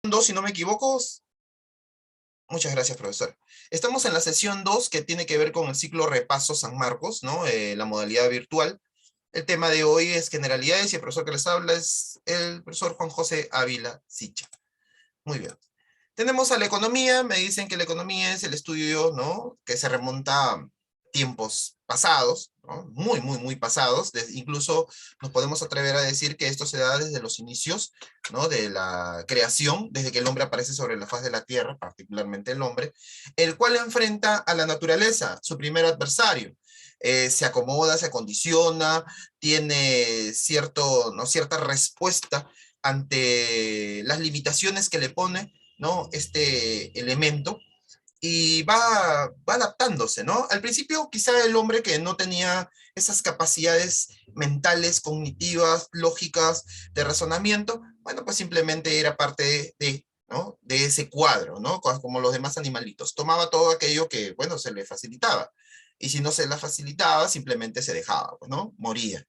2, si no me equivoco. Muchas gracias, profesor. Estamos en la sesión 2 que tiene que ver con el ciclo Repaso San Marcos, ¿no? La modalidad virtual. El tema de hoy es generalidades y el profesor que les habla es el profesor Juan José Ávila Sicha. Muy bien. Tenemos a la economía, me dicen que la economía es el estudio, ¿no? Que se remonta a tiempos pasados, ¿no? Muy, muy, muy pasados. Incluso nos podemos atrever a decir que esto se da desde los inicios, ¿no? De la creación, desde que el hombre aparece sobre la faz de la tierra, particularmente el hombre, el cual enfrenta a la naturaleza, su primer adversario. Se acomoda, se acondiciona, tiene cierto, ¿no? Cierta respuesta ante las limitaciones que le pone, ¿no? Este elemento, y va adaptándose, ¿no? Al principio quizá el hombre que no tenía esas capacidades mentales, cognitivas, lógicas, de razonamiento, bueno, pues simplemente era parte de, ¿no? De ese cuadro, ¿no? Como los demás animalitos. Tomaba todo aquello que, bueno, se le facilitaba. Y si no se la facilitaba, simplemente se dejaba, pues, ¿no? Moría.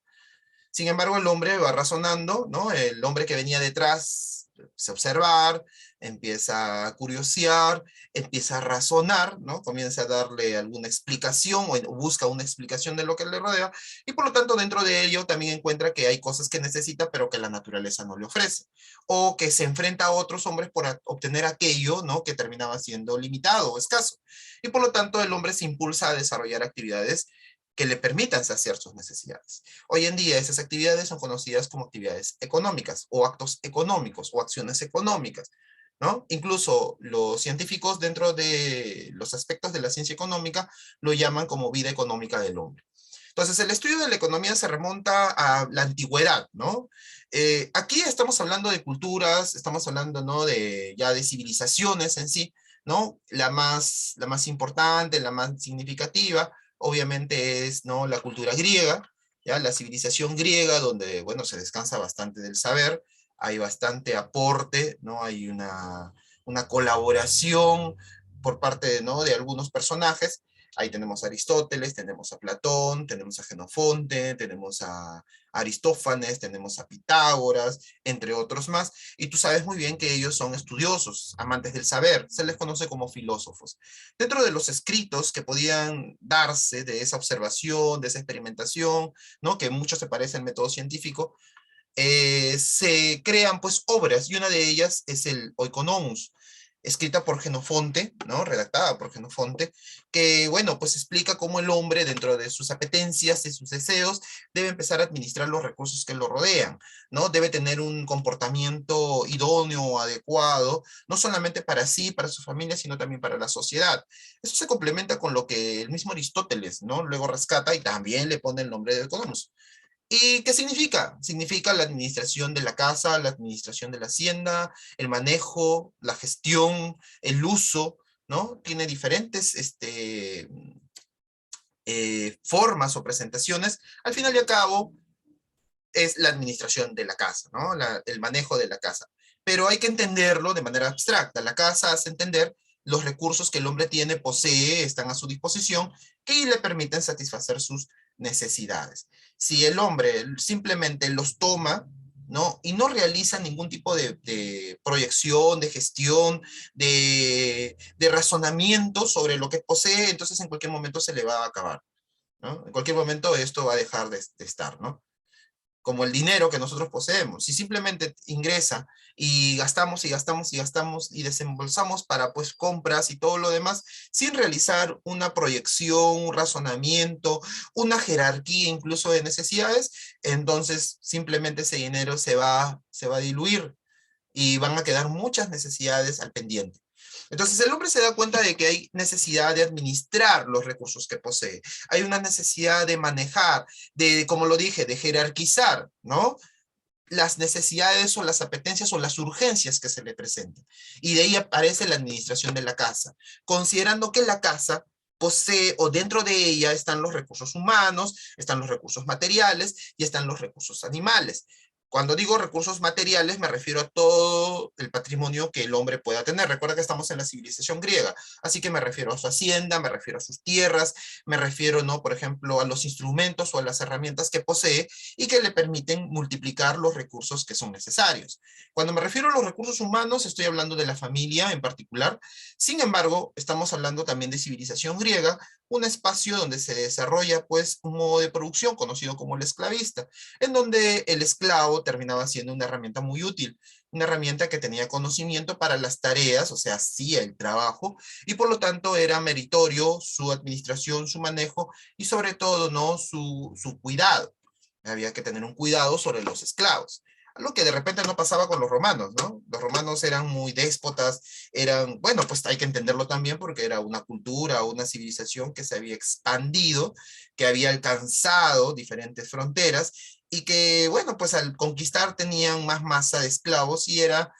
Sin embargo, el hombre va razonando, ¿no? El hombre que venía detrás empieza a observar, empieza a curiosear, empieza a razonar, ¿no? Comienza a darle alguna explicación o busca una explicación de lo que le rodea y por lo tanto dentro de ello también encuentra que hay cosas que necesita pero que la naturaleza no le ofrece o que se enfrenta a otros hombres por obtener aquello, ¿no? Que terminaba siendo limitado o escaso. Y por lo tanto el hombre se impulsa a desarrollar actividades que le permitan saciar sus necesidades. Hoy en día esas actividades son conocidas como actividades económicas o actos económicos o acciones económicas, ¿no? Incluso los científicos dentro de los aspectos de la ciencia económica lo llaman como vida económica del hombre. Entonces, el estudio de la economía se remonta a la antigüedad, ¿no? Aquí estamos hablando de culturas, estamos hablando, ¿no? Ya de civilizaciones en sí, ¿no? La más importante, la más significativa, obviamente es, ¿no? La cultura griega, ¿ya? La civilización griega, donde, bueno, se descansa bastante del saber, hay bastante aporte, ¿no? Hay una colaboración por parte, ¿no? De algunos personajes. Ahí tenemos a Aristóteles, tenemos a Platón, tenemos a Genofonte, tenemos a Aristófanes, tenemos a Pitágoras, entre otros más, y tú sabes muy bien que ellos son estudiosos, amantes del saber, se les conoce como filósofos. Dentro de los escritos que podían darse de esa observación, de esa experimentación, ¿no? Que mucho se parece al método científico, se crean pues obras, y una de ellas es el Oikonomos, escrita por Genofonte, ¿no? Redactada por Genofonte, que, bueno, pues explica cómo el hombre, dentro de sus apetencias y sus deseos, debe empezar a administrar los recursos que lo rodean, ¿no? Debe tener un comportamiento idóneo, adecuado, no solamente para sí, para su familia, sino también para la sociedad. Eso se complementa con lo que el mismo Aristóteles, ¿no? Luego rescata y también le pone el nombre de Economus. ¿Y qué significa? Significa la administración de la casa, la administración de la hacienda, el manejo, la gestión, el uso, ¿no? Tiene diferentes formas o presentaciones. Al final y al cabo, es la administración de la casa, ¿no? El manejo de la casa. Pero hay que entenderlo de manera abstracta. La casa hace entender los recursos que el hombre tiene, posee, están a su disposición y le permiten satisfacer sus necesidades. Si el hombre simplemente los toma, ¿no? Y no realiza ningún tipo de proyección, de gestión, de razonamiento sobre lo que posee, entonces en cualquier momento se le va a acabar, ¿no? En cualquier momento esto va a dejar de estar, ¿no? Como el dinero que nosotros poseemos. Si simplemente ingresa y gastamos y gastamos y gastamos y desembolsamos para pues compras y todo lo demás, sin realizar una proyección, un razonamiento, una jerarquía incluso de necesidades, entonces simplemente ese dinero se va a diluir y van a quedar muchas necesidades al pendiente. Entonces el hombre se da cuenta de que hay necesidad de administrar los recursos que posee, hay una necesidad de manejar, de, como lo dije, de jerarquizar, ¿no? Las necesidades o las apetencias o las urgencias que se le presenten. Y de ahí aparece la administración de la casa, considerando que la casa posee o dentro de ella están los recursos humanos, están los recursos materiales y están los recursos animales. Cuando digo recursos materiales, me refiero a todo el patrimonio que el hombre pueda tener. Recuerda que estamos en la civilización griega, así que me refiero a su hacienda, me refiero a sus tierras, me refiero, ¿no?, por ejemplo, a los instrumentos o a las herramientas que posee y que le permiten multiplicar los recursos que son necesarios. Cuando me refiero a los recursos humanos, estoy hablando de la familia en particular. Sin embargo, estamos hablando también de civilización griega, un espacio donde se desarrolla, pues, un modo de producción conocido como el esclavista, en donde el esclavo terminaba siendo una herramienta muy útil, una herramienta que tenía conocimiento para las tareas, o sea, hacía el trabajo, y por lo tanto era meritorio su administración, su manejo, y sobre todo, ¿no?, su cuidado. Había que tener un cuidado sobre los esclavos. Algo que de repente no pasaba con los romanos, ¿no? Los romanos eran muy déspotas, eran, bueno, pues hay que entenderlo también porque era una cultura, una civilización que se había expandido, que había alcanzado diferentes fronteras y que, bueno, pues al conquistar tenían más masa de esclavos y era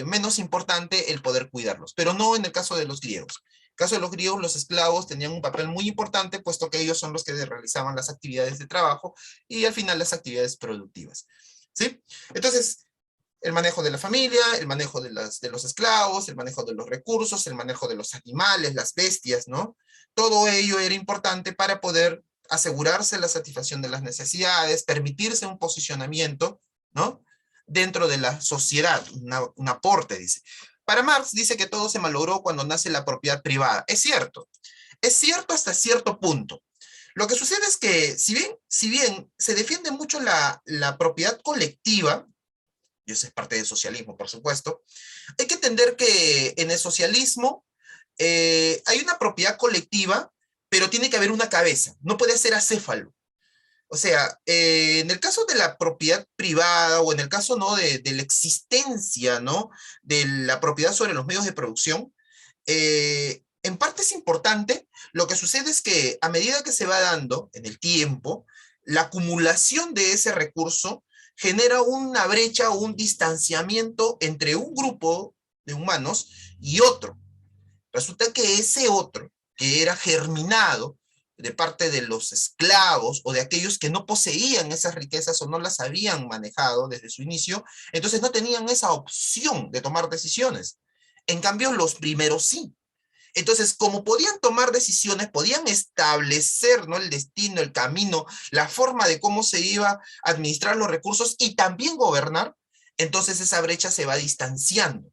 menos importante el poder cuidarlos, pero no en el caso de los griegos. En el caso de los griegos, los esclavos tenían un papel muy importante, puesto que ellos son los que realizaban las actividades de trabajo y al final las actividades productivas. ¿Sí? Entonces, el manejo de la familia, el manejo de los esclavos, el manejo de los recursos, el manejo de los animales, las bestias, ¿no? Todo ello era importante para poder asegurarse la satisfacción de las necesidades, permitirse un posicionamiento, ¿no?, dentro de la sociedad, un aporte, dice. Para Marx dice que todo se malogró cuando nace la propiedad privada. Es cierto hasta cierto punto. Lo que sucede es que si bien se defiende mucho la propiedad colectiva, y eso es parte del socialismo, por supuesto, hay que entender que en el socialismo hay una propiedad colectiva, pero tiene que haber una cabeza, no puede ser acéfalo. O sea, en el caso de la propiedad privada o en el caso, ¿no?, de la existencia, ¿no?, de la propiedad sobre los medios de producción, en parte es importante. Lo que sucede es que a medida que se va dando en el tiempo, la acumulación de ese recurso genera una brecha o un distanciamiento entre un grupo de humanos y otro. Resulta que ese otro, que era germinado de parte de los esclavos o de aquellos que no poseían esas riquezas o no las habían manejado desde su inicio, entonces no tenían esa opción de tomar decisiones. En cambio, los primeros sí. Entonces, como podían tomar decisiones, podían establecer, ¿no?, el destino, el camino, la forma de cómo se iba a administrar los recursos y también gobernar, entonces esa brecha se va distanciando.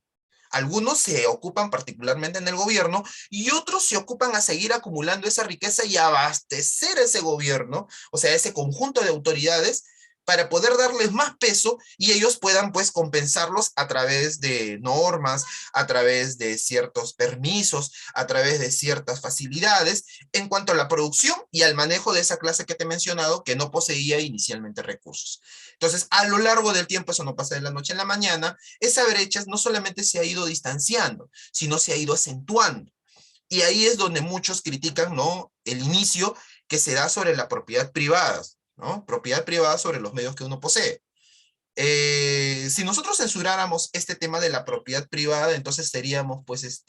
Algunos se ocupan particularmente en el gobierno y otros se ocupan a seguir acumulando esa riqueza y abastecer ese gobierno, o sea, ese conjunto de autoridades, para poder darles más peso y ellos puedan, pues, compensarlos a través de normas, a través de ciertos permisos, a través de ciertas facilidades en cuanto a la producción y al manejo de esa clase que te he mencionado que no poseía inicialmente recursos. Entonces, a lo largo del tiempo, eso no pasa de la noche a la mañana, esa brecha no solamente se ha ido distanciando, sino se ha ido acentuando. Y ahí es donde muchos critican, ¿no?, el inicio que se da sobre la propiedad privada, ¿no? Propiedad privada sobre los medios que uno posee. Si nosotros censuráramos este tema de la propiedad privada, entonces seríamos, pues,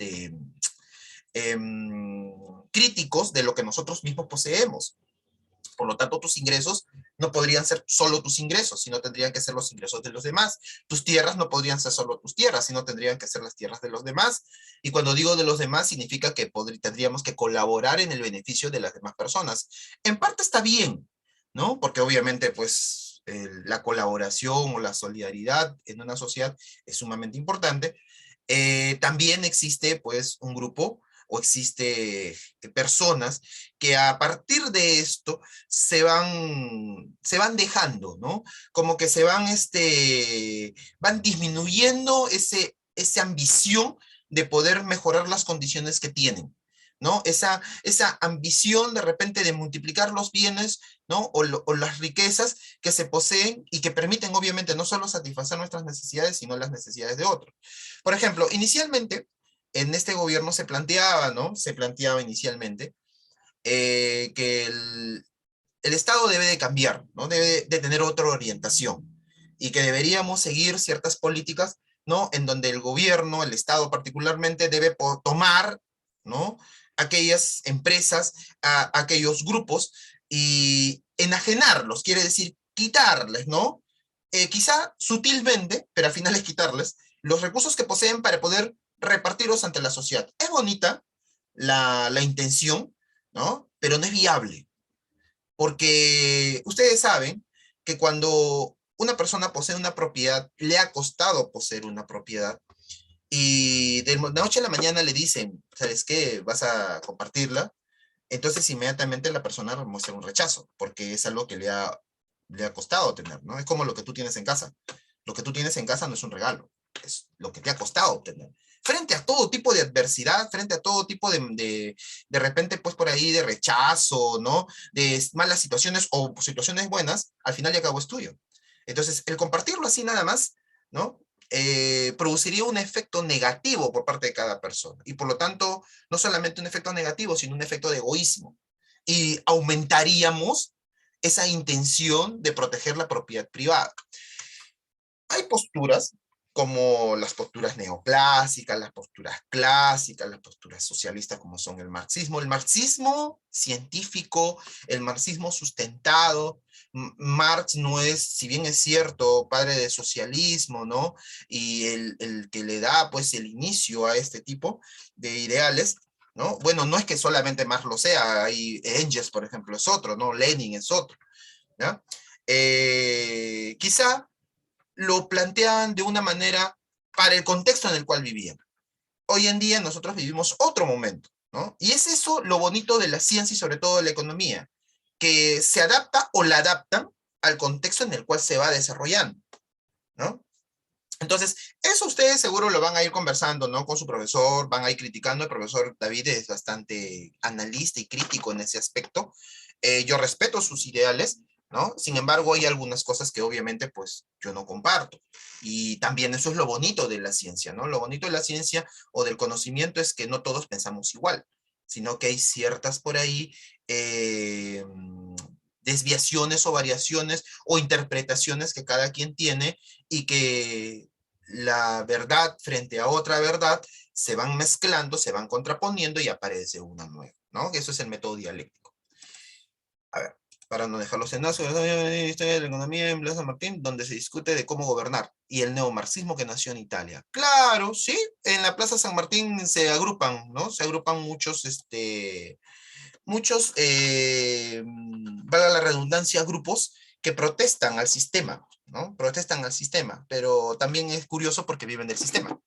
críticos de lo que nosotros mismos poseemos. Por lo tanto, tus ingresos no podrían ser solo tus ingresos, sino tendrían que ser los ingresos de los demás. Tus tierras no podrían ser solo tus tierras, sino tendrían que ser las tierras de los demás. Y cuando digo de los demás, significa que tendríamos que colaborar en el beneficio de las demás personas. En parte está bien, ¿no? Porque obviamente, pues, la colaboración o la solidaridad en una sociedad es sumamente importante. También existe, pues, un grupo o existe personas que a partir de esto se van dejando, ¿no? Como que van disminuyendo esa ambición de poder mejorar las condiciones que tienen, ¿no? Esa ambición de repente de multiplicar los bienes, ¿no? O las riquezas que se poseen y que permiten obviamente no solo satisfacer nuestras necesidades, sino las necesidades de otros. Por ejemplo, inicialmente, en este gobierno se planteaba, ¿no? Se planteaba inicialmente que el Estado debe de cambiar, ¿no? Debe de tener otra orientación y que deberíamos seguir ciertas políticas, ¿no?, en donde el gobierno, el Estado particularmente, debe tomar, ¿no?, aquellas empresas, aquellos grupos y enajenarlos, quiere decir quitarles, ¿no?, quizá sutilmente, pero al final es quitarles los recursos que poseen para poder repartirlos ante la sociedad. Es bonita la intención, ¿no? Pero no es viable, porque ustedes saben que cuando una persona posee una propiedad, le ha costado poseer una propiedad, y de la noche a la mañana le dicen, ¿sabes qué? Vas a compartirla. Entonces inmediatamente la persona muestra un rechazo, porque es algo que le ha costado tener, ¿no? Es como lo que tú tienes en casa. Lo que tú tienes en casa no es un regalo, es lo que te ha costado obtener. Frente a todo tipo de adversidad, frente a todo tipo de repente, pues por ahí, de rechazo, ¿no? De malas situaciones o situaciones buenas, al final y al cabo es tuyo. Entonces, el compartirlo así nada más, ¿no? Produciría un efecto negativo por parte de cada persona. Y por lo tanto, no solamente un efecto negativo, sino un efecto de egoísmo. Y aumentaríamos esa intención de proteger la propiedad privada. Hay posturas como las posturas neoclásicas, las posturas clásicas, las posturas socialistas como son el marxismo científico, el marxismo sustentado. Marx no es, si bien es cierto, padre del socialismo, ¿no? Y el que le da pues el inicio a este tipo de ideales, ¿no? Bueno, no es que solamente Marx lo sea, hay Engels, por ejemplo, es otro, ¿no? Lenin es otro, ¿ya? Quizá lo planteaban de una manera para el contexto en el cual vivían. Hoy en día nosotros vivimos otro momento, ¿no? Y es eso lo bonito de la ciencia y sobre todo de la economía, que se adapta o la adaptan al contexto en el cual se va desarrollando, ¿no? Entonces, eso ustedes seguro lo van a ir conversando, ¿no? Con su profesor, van a ir criticando. El profesor David es bastante analista y crítico en ese aspecto. Yo respeto sus ideales, ¿no? Sin embargo, hay algunas cosas que obviamente, pues, yo no comparto. Y también eso es lo bonito de la ciencia, ¿no? Lo bonito de la ciencia o del conocimiento es que no todos pensamos igual, sino que hay ciertas por ahí desviaciones o variaciones o interpretaciones que cada quien tiene y que la verdad frente a otra verdad se van mezclando, se van contraponiendo y aparece una nueva, ¿no? Eso es el método dialéctico. A ver, para no dejarlos en nazo, historia de la economía en Plaza San Martín, donde se discute de cómo gobernar y el neomarxismo que nació en Italia. Claro, sí, en la Plaza San Martín se agrupan, ¿no? Se agrupan muchos, valga la redundancia, grupos que protestan al sistema, ¿no? Protestan al sistema, pero también es curioso porque viven del sistema,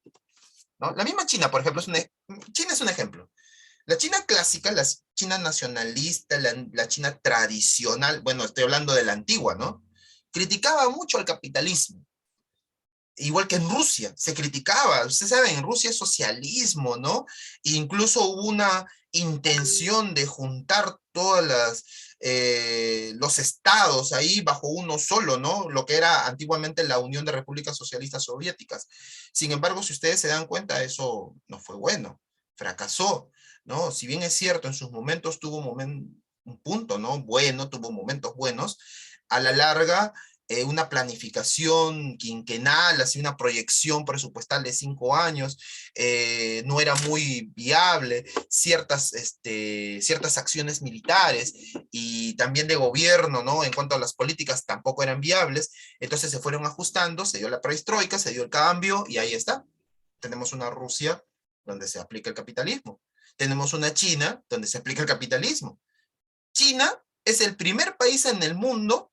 ¿no? La misma China, por ejemplo, China es un ejemplo. La China clásica, la China nacionalista, la China tradicional, bueno, estoy hablando de la antigua, ¿no? Criticaba mucho al capitalismo, igual que en Rusia, se criticaba, ustedes saben, en Rusia es socialismo, ¿no? E incluso hubo una intención de juntar todas los estados ahí bajo uno solo, ¿no? Lo que era antiguamente la Unión de Repúblicas Socialistas Soviéticas. Sin embargo, si ustedes se dan cuenta, eso no fue bueno, fracasó, ¿no? Si bien es cierto, en sus momentos tuvo un punto, ¿no? Bueno, tuvo momentos buenos, a la larga una planificación quinquenal, así una proyección presupuestal de 5 años, no era muy viable, ciertas acciones militares y también de gobierno, ¿no? En cuanto a las políticas tampoco eran viables, entonces se fueron ajustando, se dio la perestroika, se dio el cambio y ahí está. Tenemos una Rusia donde se aplica el capitalismo. Tenemos una China donde se aplica el capitalismo. China es el primer país en el mundo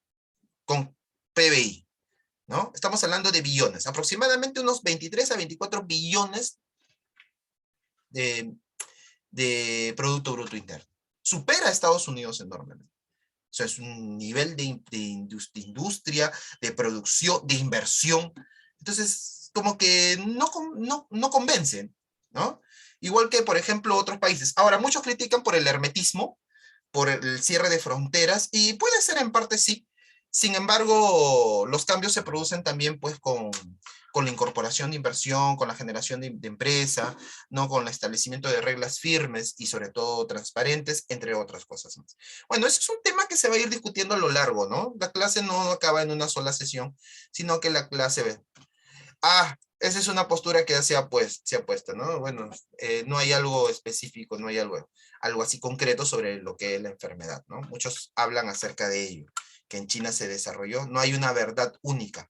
con PBI, ¿no? Estamos hablando de billones, aproximadamente unos 23 a 24 billones de, de Producto Bruto Interno. Supera a Estados Unidos enormemente. O sea, es un nivel de industria, de producción, de inversión. Entonces, como que no convencen, ¿no? Igual que, por ejemplo, otros países. Ahora, muchos critican por el hermetismo, por el cierre de fronteras, y puede ser en parte sí. Sin embargo, los cambios se producen también pues con la incorporación de inversión, con la generación de empresa, ¿no? Con el establecimiento de reglas firmes y sobre todo transparentes, entre otras cosas más. Bueno, ese es un tema que se va a ir discutiendo a lo largo, ¿no? La clase no acaba en una sola sesión, sino que la clase ve. Esa es una postura que se ha puesto, ¿no? Bueno, no hay algo específico, no hay algo así concreto sobre lo que es la enfermedad, ¿no? Muchos hablan acerca de ello, que en China se desarrolló, no hay una verdad única,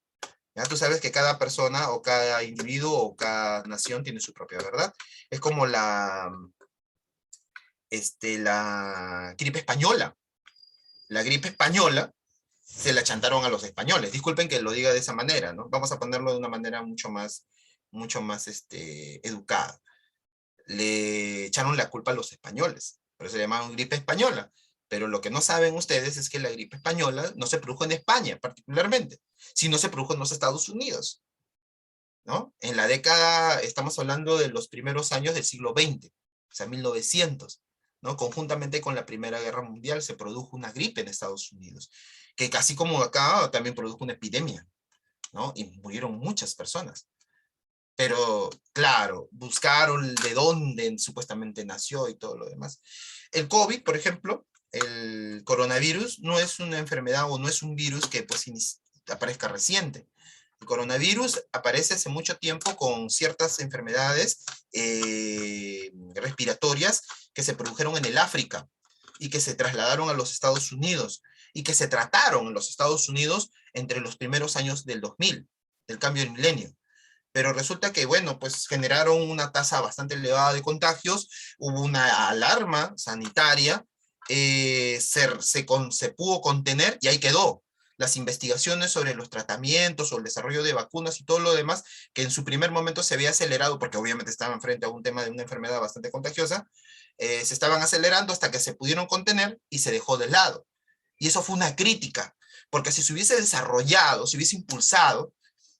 ¿Ya? Tú sabes que cada persona o cada individuo o cada nación tiene su propia verdad. Es como la gripe española. La gripe española se la chantaron a los españoles. Disculpen que lo diga de esa manera, ¿no? Vamos a ponerlo de una manera mucho más educada. Le echaron la culpa a los españoles, por eso se llamaban gripe española. Pero lo que no saben ustedes es que la gripe española no se produjo en España particularmente, sino se produjo en los Estados Unidos, ¿no? En la década, estamos hablando de los primeros años del siglo XX, o sea, 1900, ¿no? Conjuntamente con la Primera Guerra Mundial se produjo una gripe en Estados Unidos, que casi como acá también produjo una epidemia, ¿no? Y murieron muchas personas. Pero, claro, buscaron de dónde supuestamente nació y todo lo demás. El COVID, por ejemplo, el coronavirus, no es una enfermedad o no es un virus que pues aparezca reciente. El coronavirus aparece hace mucho tiempo con ciertas enfermedades respiratorias que se produjeron en el África y que se trasladaron a los Estados Unidos y que se trataron en los Estados Unidos entre los primeros años del 2000, del cambio del milenio. Pero resulta que, bueno, pues generaron una tasa bastante elevada de contagios, hubo una alarma sanitaria, se pudo contener y ahí quedó. Las investigaciones sobre los tratamientos o el desarrollo de vacunas y todo lo demás, que en su primer momento se había acelerado, porque obviamente estaban frente a un tema de una enfermedad bastante contagiosa, se estaban acelerando hasta que se pudieron contener y se dejó de lado. Y eso fue una crítica, porque si se hubiese desarrollado, se hubiese impulsado,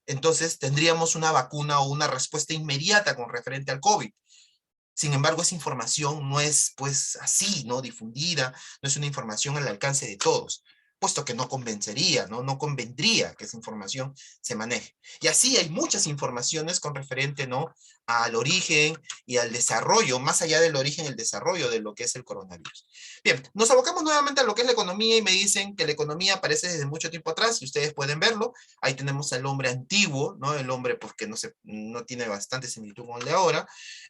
entonces tendríamos una vacuna o una respuesta inmediata con referente al COVID. Sin embargo, esa información no es pues así, ¿no? Difundida, no es una información al alcance de todos, puesto que no convencería, ¿no? No convendría que esa información se maneje. Y así hay muchas informaciones con referente, ¿no? Al origen y al desarrollo, más allá del origen, el desarrollo de lo que es el coronavirus. Bien, nos abocamos nuevamente a lo que es la economía y me dicen que la economía aparece desde mucho tiempo atrás y ustedes pueden verlo. Ahí tenemos al hombre antiguo, ¿no? El hombre pues que no tiene bastante similitud con el de ahora.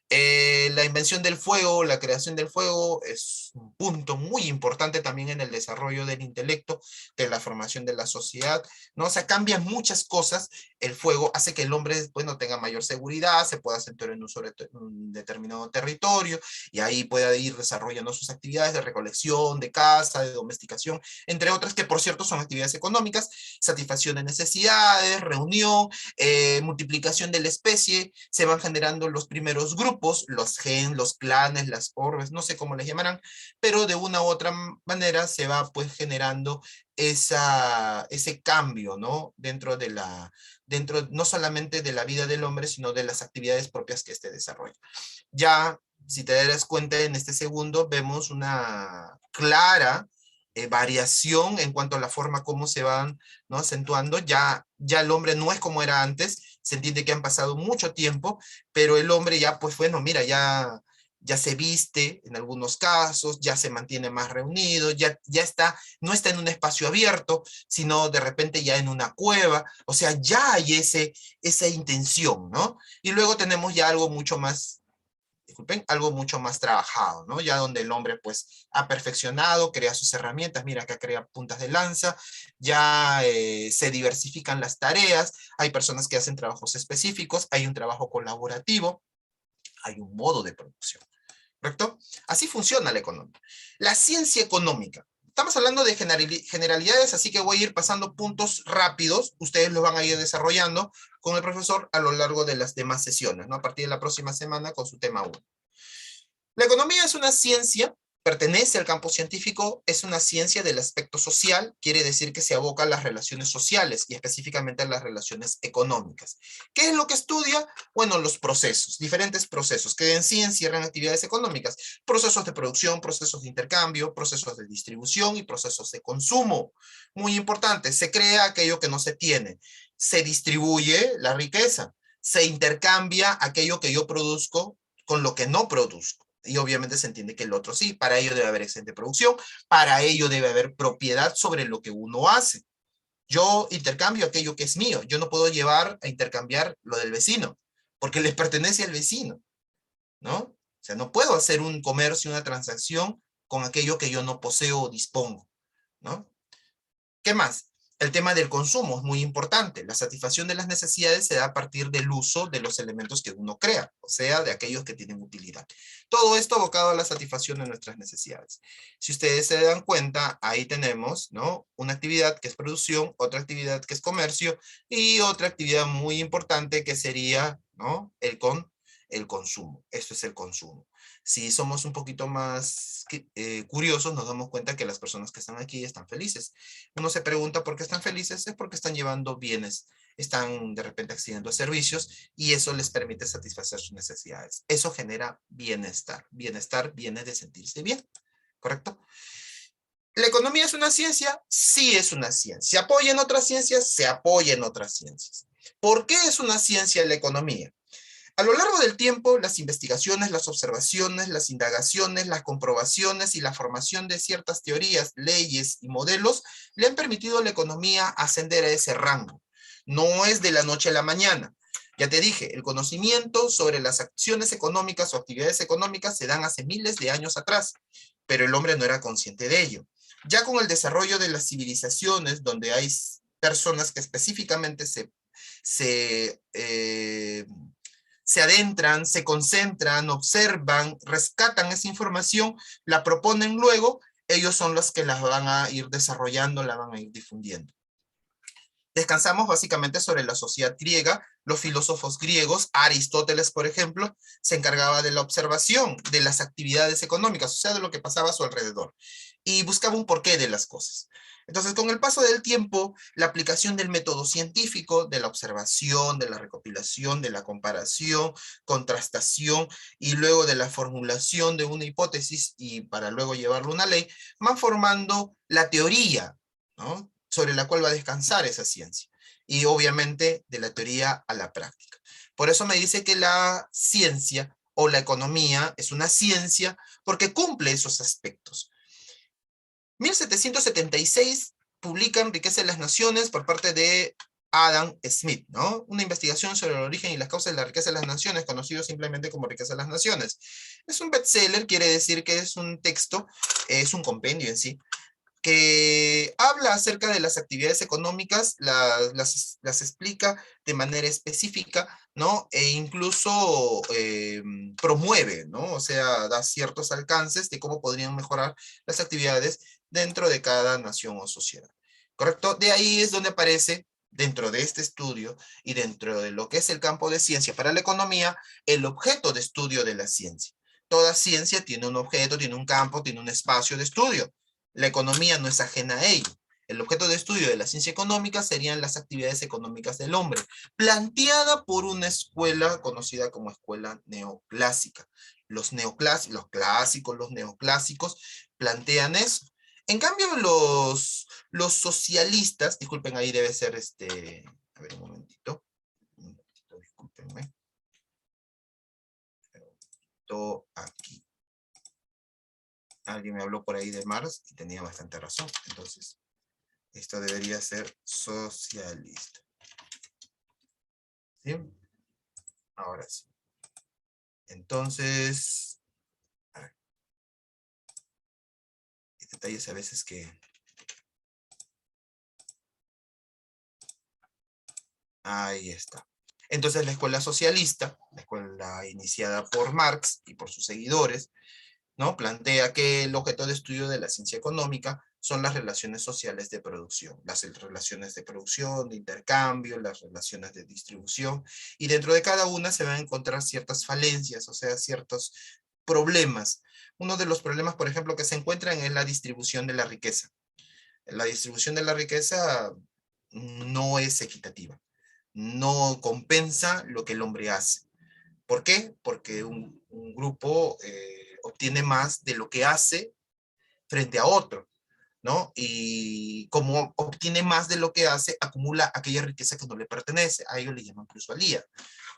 La invención del fuego, la creación del fuego es un punto muy importante también en el desarrollo del intelecto, de la formación de la sociedad, ¿no? O sea, cambian muchas cosas. El fuego hace que el hombre después no tenga mayor seguridad, se pueda asentar en un determinado territorio y ahí pueda ir desarrollando sus actividades de recolección, de caza, de domesticación, entre otras que por cierto son actividades económicas, satisfacción de necesidades, reunión, multiplicación de la especie, se van generando los primeros grupos, los gens, los clanes, las orbes, no sé cómo les llamarán, pero de una u otra manera se va pues generando ese cambio, ¿no? Dentro no solamente de la vida del hombre, sino de las actividades propias que este desarrolla. Ya, si te das cuenta en este segundo, vemos una clara variación en cuanto a la forma como se van, ¿no? Acentuando. Ya el hombre no es como era antes, se entiende que han pasado mucho tiempo, pero el hombre ya, pues bueno, mira, ya se viste en algunos casos, ya se mantiene más reunido, ya está, no está en un espacio abierto, sino de repente ya en una cueva, o sea, ya hay esa intención, ¿no? Y luego tenemos ya algo mucho más, disculpen, algo mucho más trabajado, ¿no? Ya donde el hombre pues ha perfeccionado, crea sus herramientas, mira acá crea puntas de lanza, ya se diversifican las tareas, hay personas que hacen trabajos específicos, hay un trabajo colaborativo, hay un modo de producción, ¿correcto? Así funciona la economía. La ciencia económica. Estamos hablando de generalidades, así que voy a ir pasando puntos rápidos. Ustedes los van a ir desarrollando con el profesor a lo largo de las demás sesiones, ¿no? A partir de la próxima semana con su tema 1. La economía es una ciencia, pertenece al campo científico, es una ciencia del aspecto social, quiere decir que se aboca a las relaciones sociales y específicamente a las relaciones económicas. ¿Qué es lo que estudia? Bueno, los procesos, diferentes procesos que en sí encierran actividades económicas, procesos de producción, procesos de intercambio, procesos de distribución y procesos de consumo. Muy importante, se crea aquello que no se tiene, se distribuye la riqueza, se intercambia aquello que yo produzco con lo que no produzco. Y obviamente se entiende que el otro sí, para ello debe haber excelente producción, para ello debe haber propiedad sobre lo que uno hace. Yo intercambio aquello que es mío, yo no puedo llevar a intercambiar lo del vecino, porque le pertenece al vecino, ¿no? O sea, no puedo hacer un comercio, una transacción con aquello que yo no poseo o dispongo, ¿no? ¿Qué más? El tema del consumo es muy importante. La satisfacción de las necesidades se da a partir del uso de los elementos que uno crea, o sea, de aquellos que tienen utilidad. Todo esto abocado a la satisfacción de nuestras necesidades. Si ustedes se dan cuenta, ahí tenemos, ¿no?, una actividad que es producción, otra actividad que es comercio y otra actividad muy importante que sería, ¿no?, el consumo. Esto es el consumo. Si somos un poquito más curiosos, nos damos cuenta que las personas que están aquí están felices. Uno se pregunta por qué están felices, es porque están llevando bienes, están de repente accediendo a servicios y eso les permite satisfacer sus necesidades. Eso genera bienestar. Bienestar viene de sentirse bien, ¿correcto? ¿La economía es una ciencia? Sí es una ciencia. ¿Se apoya en otras ciencias? Se apoya en otras ciencias. ¿Por qué es una ciencia la economía? A lo largo del tiempo, las investigaciones, las observaciones, las indagaciones, las comprobaciones y la formación de ciertas teorías, leyes y modelos le han permitido a la economía ascender a ese rango. No es de la noche a la mañana. Ya te dije, el conocimiento sobre las acciones económicas o actividades económicas se dan hace miles de años atrás, pero el hombre no era consciente de ello. Ya con el desarrollo de las civilizaciones, donde hay personas que específicamente se se adentran, se concentran, observan, rescatan esa información, la proponen luego, ellos son los que las van a ir desarrollando, la van a ir difundiendo. Descansamos básicamente sobre la sociedad griega, los filósofos griegos, Aristóteles, por ejemplo, se encargaba de la observación de las actividades económicas, o sea, de lo que pasaba a su alrededor, y buscaba un porqué de las cosas. Entonces, con el paso del tiempo, la aplicación del método científico, de la observación, de la recopilación, de la comparación, contrastación, y luego de la formulación de una hipótesis, y para luego llevarlo a una ley, van formando la teoría, ¿no?, sobre la cual va a descansar esa ciencia. Y obviamente de la teoría a la práctica. Por eso me dice que la ciencia o la economía es una ciencia porque cumple esos aspectos. 1776 publican Riqueza de las Naciones por parte de Adam Smith, ¿no? Una investigación sobre el origen y las causas de la riqueza de las naciones, conocido simplemente como Riqueza de las Naciones. Es un bestseller, quiere decir que es un texto, es un compendio en sí, que habla acerca de las actividades económicas, las explica de manera específica, ¿no? E incluso promueve, ¿no? O sea, da ciertos alcances de cómo podrían mejorar las actividades dentro de cada nación o sociedad. ¿Correcto? De ahí es donde aparece, dentro de este estudio y dentro de lo que es el campo de ciencia para la economía, el objeto de estudio de la ciencia. Toda ciencia tiene un objeto, tiene un campo, tiene un espacio de estudio. La economía no es ajena a ello. El objeto de estudio de la ciencia económica serían las actividades económicas del hombre, planteada por una escuela conocida como escuela neoclásica. Los clásicos, los neoclásicos plantean eso. En cambio, los socialistas, disculpen, ahí debe ser a ver, un momentito, discúlpenme. Esto aquí. Alguien me habló por ahí de Marx y tenía bastante razón. Entonces, esto debería ser socialista. ¿Sí? Ahora sí. Entonces, a ver, hay detalles a veces que... Ahí está. Entonces, la escuela socialista, la escuela iniciada por Marx y por sus seguidores, ¿no?, plantea que el objeto de estudio de la ciencia económica son las relaciones sociales de producción, las relaciones de producción, de intercambio, las relaciones de distribución, y dentro de cada una se van a encontrar ciertas falencias, o sea, ciertos problemas. Uno de los problemas, por ejemplo, que se encuentran es la distribución de la riqueza. La distribución de la riqueza no es equitativa, no compensa lo que el hombre hace. ¿Por qué? Porque un grupo obtiene más de lo que hace frente a otro, ¿no? Y como obtiene más de lo que hace, acumula aquella riqueza que no le pertenece. A ellos le llaman plusvalía,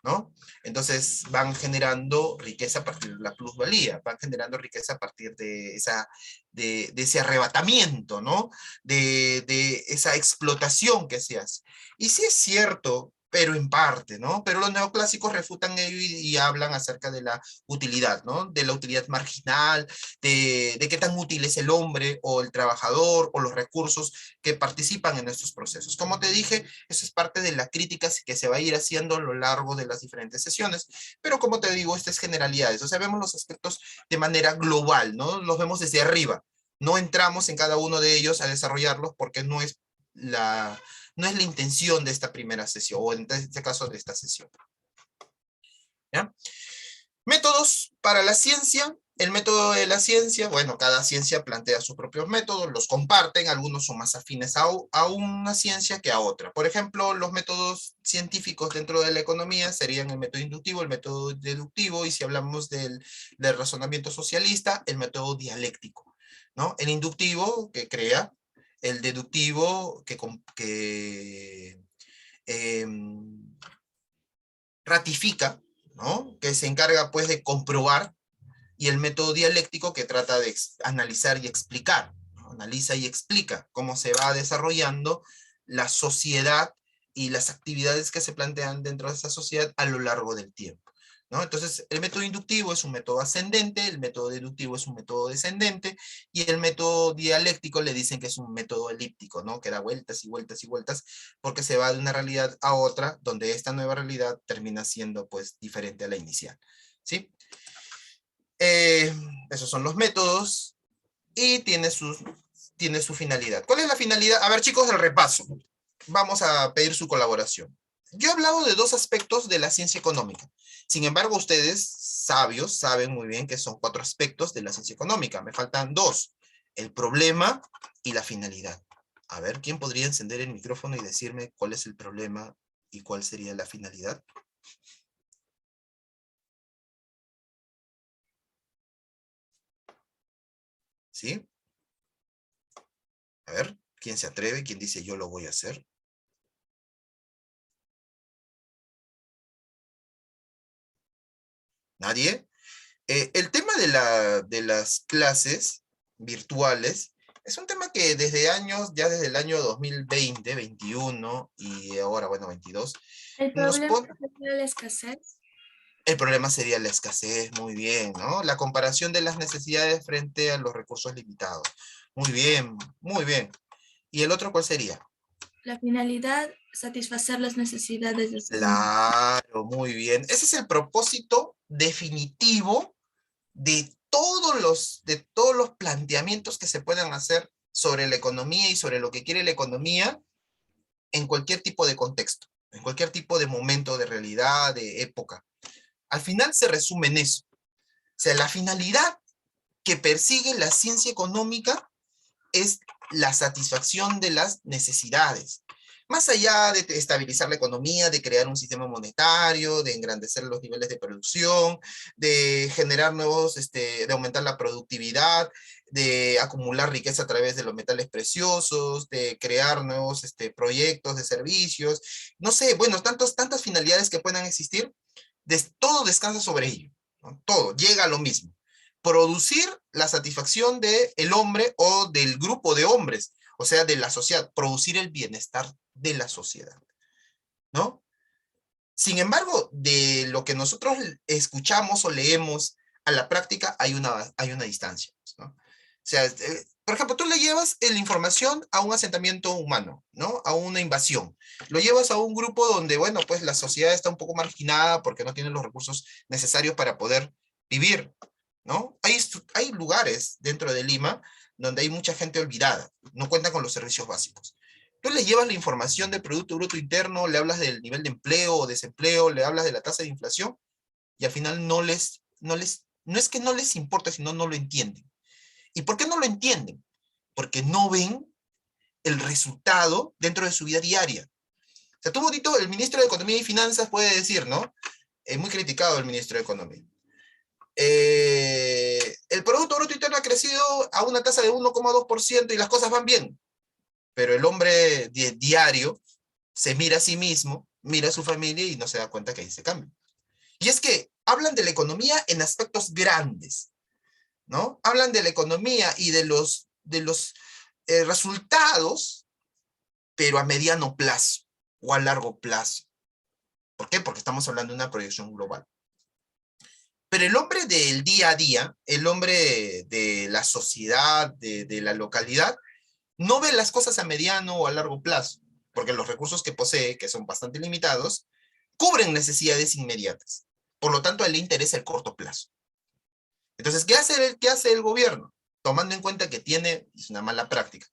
¿no? Entonces van generando riqueza a partir de la plusvalía, van generando riqueza a partir de ese arrebatamiento, ¿no? De esa explotación que se hace. Y sí es cierto pero en parte, ¿no? Pero los neoclásicos refutan ello y hablan acerca de la utilidad, ¿no? De la utilidad marginal, de qué tan útil es el hombre o el trabajador o los recursos que participan en estos procesos. Como te dije, eso es parte de la crítica que se va a ir haciendo a lo largo de las diferentes sesiones, pero como te digo, estas generalidades, o sea, vemos los aspectos de manera global, ¿no? Los vemos desde arriba, no entramos en cada uno de ellos a desarrollarlos porque no es la intención de esta primera sesión, o en este caso de esta sesión. ¿Ya? Métodos para la ciencia. El método de la ciencia, bueno, cada ciencia plantea sus propios métodos, los comparten, algunos son más afines a una ciencia que a otra. Por ejemplo, los métodos científicos dentro de la economía serían el método inductivo, el método deductivo, y si hablamos del razonamiento socialista, el método dialéctico, ¿no? El inductivo, que crea, el deductivo, que ratifica, ¿no? Que se encarga pues de comprobar, y el método dialéctico que trata de analizar y explicar, ¿no? Analiza y explica cómo se va desarrollando la sociedad y las actividades que se plantean dentro de esa sociedad a lo largo del tiempo, ¿no? Entonces, el método inductivo es un método ascendente, el método deductivo es un método descendente, y el método dialéctico le dicen que es un método elíptico, ¿no? Que da vueltas y vueltas y vueltas, porque se va de una realidad a otra, donde esta nueva realidad termina siendo, pues, diferente a la inicial, ¿sí? Esos son los métodos, y tiene su finalidad. ¿Cuál es la finalidad? A ver, chicos, del repaso. Vamos a pedir su colaboración. Yo he hablado de dos aspectos de la ciencia económica. Sin embargo, ustedes, sabios, saben muy bien que son 4 aspectos de la ciencia económica. Me faltan 2, el problema y la finalidad. A ver, ¿quién podría encender el micrófono y decirme cuál es el problema y cuál sería la finalidad? ¿Sí? A ver, ¿quién se atreve? ¿Quién dice yo lo voy a hacer? ¿Nadie? El tema de las clases virtuales es un tema que desde años, ya desde el año 2020, 21 y ahora, bueno, 22, El nos problema pone... sería la escasez. El problema sería la escasez, muy bien, ¿no? La comparación de las necesidades frente a los recursos limitados. Muy bien, muy bien. ¿Y el otro cuál sería? La finalidad, satisfacer las necesidades del ser humano. Claro, muy bien. Ese es el propósito definitivo de todos los planteamientos que se puedan hacer sobre la economía y sobre lo que quiere la economía en cualquier tipo de contexto, en cualquier tipo de momento, de realidad, de época. Al final se resume en eso. O sea, la finalidad que persigue la ciencia económica es la satisfacción de las necesidades. Más allá de estabilizar la economía, de crear un sistema monetario, de engrandecer los niveles de producción, de generar nuevos, de aumentar la productividad, de acumular riqueza a través de los metales preciosos, de crear nuevos proyectos de servicios, no sé, bueno, tantas finalidades que puedan existir, todo descansa sobre ello, ¿no? Todo llega a lo mismo: producir la satisfacción del hombre o del grupo de hombres, o sea, de la sociedad, producir el bienestar de la sociedad, ¿no? Sin embargo, de lo que nosotros escuchamos o leemos a la práctica hay una distancia, ¿no? O sea, por ejemplo, tú le llevas la información a un asentamiento humano, ¿no? A una invasión. Lo llevas a un grupo donde, bueno, pues la sociedad está un poco marginada porque no tiene los recursos necesarios para poder vivir, ¿no? Hay lugares dentro de Lima donde hay mucha gente olvidada, no cuentan con los servicios básicos. Tú le llevas la información del Producto Bruto Interno, le hablas del nivel de empleo o desempleo, le hablas de la tasa de inflación, y al final no es que no les importe, sino no lo entienden. ¿Y por qué no lo entienden? Porque no ven el resultado dentro de su vida diaria. O sea, tú bonito, el ministro de Economía y Finanzas puede decir, ¿no? Muy criticado el ministro de Economía. El Producto Bruto Interno ha crecido a una tasa de 1,2% y las cosas van bien. Pero el hombre diario se mira a sí mismo, mira a su familia y no se da cuenta que hay ese cambio. Y es que hablan de la economía en aspectos grandes, ¿no? Hablan de la economía y de los resultados, pero a mediano plazo o a largo plazo. ¿Por qué? Porque estamos hablando de una proyección global. Pero el hombre del día a día, el hombre de la sociedad, de la localidad, no ve las cosas a mediano o a largo plazo, porque los recursos que posee, que son bastante limitados, cubren necesidades inmediatas. Por lo tanto, a él le interesa el corto plazo. Entonces, qué hace el gobierno? Tomando en cuenta que tiene, es una mala práctica,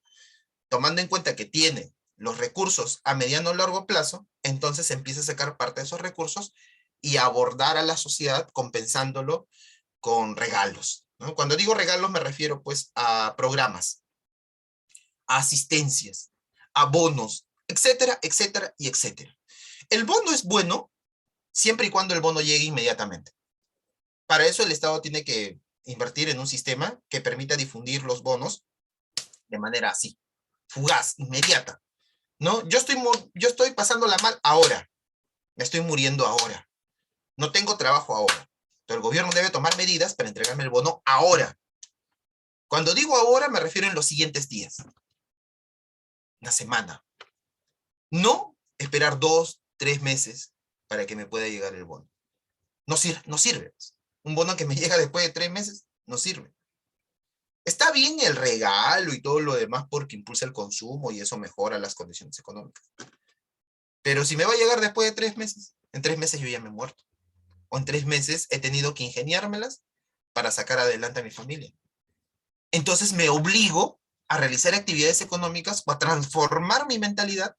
tomando en cuenta que tiene los recursos a mediano o largo plazo, entonces empieza a sacar parte de esos recursos y abordar a la sociedad compensándolo con regalos, ¿no? Cuando digo regalos me refiero pues a programas, a asistencias, a bonos, etcétera, etcétera y etcétera. El bono es bueno siempre y cuando el bono llegue inmediatamente. Para eso el Estado tiene que invertir en un sistema que permita difundir los bonos de manera así, fugaz, inmediata. ¿No? Yo estoy pasándola mal ahora, me estoy muriendo ahora, no tengo trabajo ahora. Pero el gobierno debe tomar medidas para entregarme el bono ahora. Cuando digo ahora me refiero en los siguientes días, una semana. No esperar 2, 3 meses para que me pueda llegar el bono. No sirve. Un bono que me llega después de 3 meses no sirve. Está bien el regalo y todo lo demás porque impulsa el consumo y eso mejora las condiciones económicas. Pero si me va a llegar después de 3 meses, en 3 meses yo ya me he muerto. O en 3 meses he tenido que ingeniármelas para sacar adelante a mi familia. Entonces me obligo a realizar actividades económicas o a transformar mi mentalidad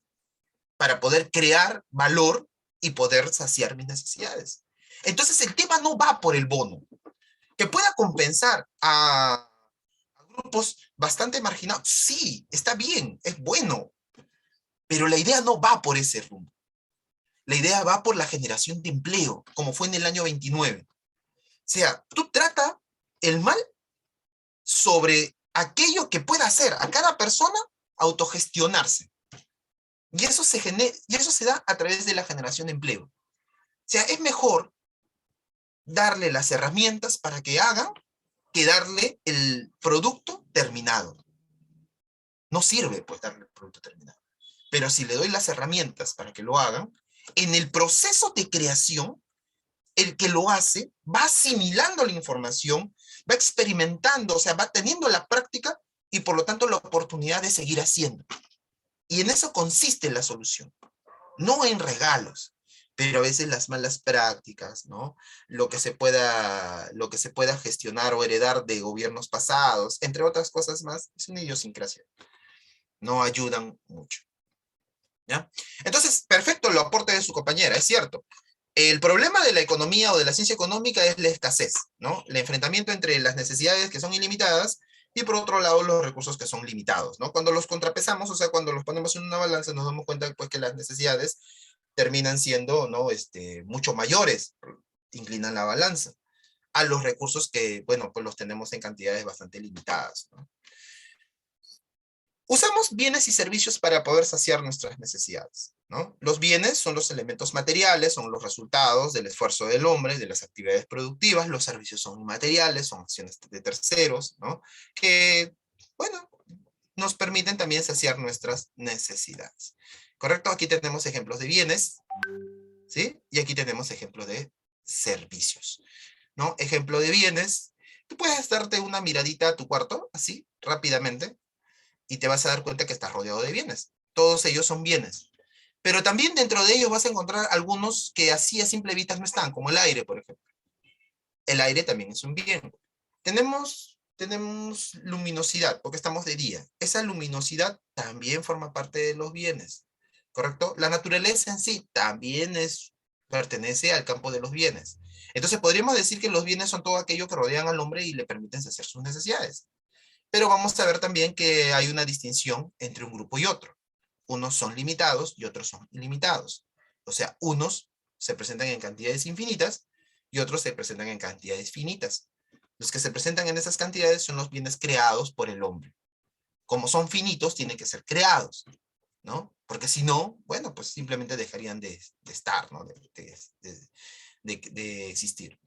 para poder crear valor y poder saciar mis necesidades. Entonces el tema no va por el bono, que pueda compensar a grupos bastante marginados. Sí, está bien, es bueno, pero la idea no va por ese rumbo. La idea va por la generación de empleo, como fue en el año 29. O sea, tú trata el mal sobre aquello que pueda hacer a cada persona autogestionarse. Y eso se da a través de la generación de empleo. O sea, es mejor darle las herramientas para que hagan que darle el producto terminado. No sirve pues darle el producto terminado. Pero si le doy las herramientas para que lo hagan, en el proceso de creación, el que lo hace va asimilando la información, va experimentando, o sea, va teniendo la práctica y por lo tanto la oportunidad de seguir haciendo. Y en eso consiste la solución, no en regalos, pero a veces las malas prácticas, ¿no? Lo que se pueda gestionar o heredar de gobiernos pasados, entre otras cosas más, es una idiosincrasia. No ayudan mucho. ¿Ya? Entonces, perfecto el aporte de su compañera, es cierto. El problema de la economía o de la ciencia económica es la escasez, ¿no? El enfrentamiento entre las necesidades que son ilimitadas y por otro lado los recursos que son limitados, ¿no? Cuando los contrapesamos, o sea, cuando los ponemos en una balanza, nos damos cuenta pues que las necesidades terminan siendo, ¿no? Mucho mayores, inclinan la balanza, a los recursos que, bueno, pues los tenemos en cantidades bastante limitadas, ¿no? Usamos bienes y servicios para poder saciar nuestras necesidades, ¿no? Los bienes son los elementos materiales, son los resultados del esfuerzo del hombre, de las actividades productivas. Los servicios son inmateriales, son acciones de terceros, ¿no? Que, bueno, nos permiten también saciar nuestras necesidades. ¿Correcto? Aquí tenemos ejemplos de bienes, ¿sí? Y aquí tenemos ejemplos de servicios, ¿no? Ejemplo de bienes. Tú puedes darte una miradita a tu cuarto, así, rápidamente, y te vas a dar cuenta que estás rodeado de bienes. Todos ellos son bienes. Pero también dentro de ellos vas a encontrar algunos que así a simple vista no están, como el aire, por ejemplo. El aire también es un bien. Tenemos luminosidad, porque estamos de día. Esa luminosidad también forma parte de los bienes, ¿correcto? La naturaleza en sí también pertenece al campo de los bienes. Entonces podríamos decir que los bienes son todo aquello que rodean al hombre y le permiten saciar sus necesidades. Pero vamos a ver también que hay una distinción entre un grupo y otro. Unos son limitados y otros son ilimitados. O sea, unos se presentan en cantidades infinitas y otros se presentan en cantidades finitas. Los que se presentan en esas cantidades son los bienes creados por el hombre. Como son finitos, tienen que ser creados, ¿no? Porque si no, bueno, pues simplemente dejarían de estar, ¿no? De existir.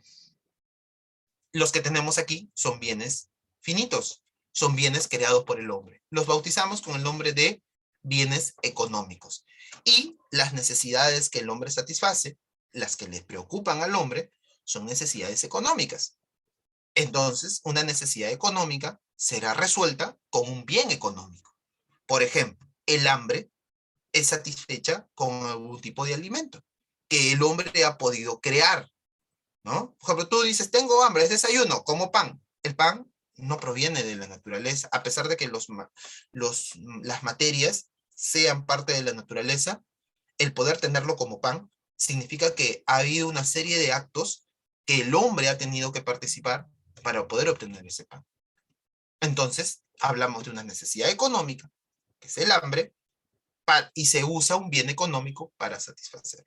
Los que tenemos aquí son bienes finitos, son bienes creados por el hombre. Los bautizamos con el nombre de bienes económicos. Y las necesidades que el hombre satisface las que les preocupan al hombre son necesidades económicas. Entonces, una necesidad económica será resuelta con un bien económico. Por ejemplo, el hambre es satisfecha con algún tipo de alimento que el hombre ha podido crear, ¿no? Por ejemplo, tú dices, tengo hambre, es desayuno, como pan. El pan no proviene de la naturaleza, a pesar de que las materias sean parte de la naturaleza, el poder tenerlo como pan significa que ha habido una serie de actos que el hombre ha tenido que participar para poder obtener ese pan. Entonces, hablamos de una necesidad económica, que es el hambre, y se usa un bien económico para satisfacer.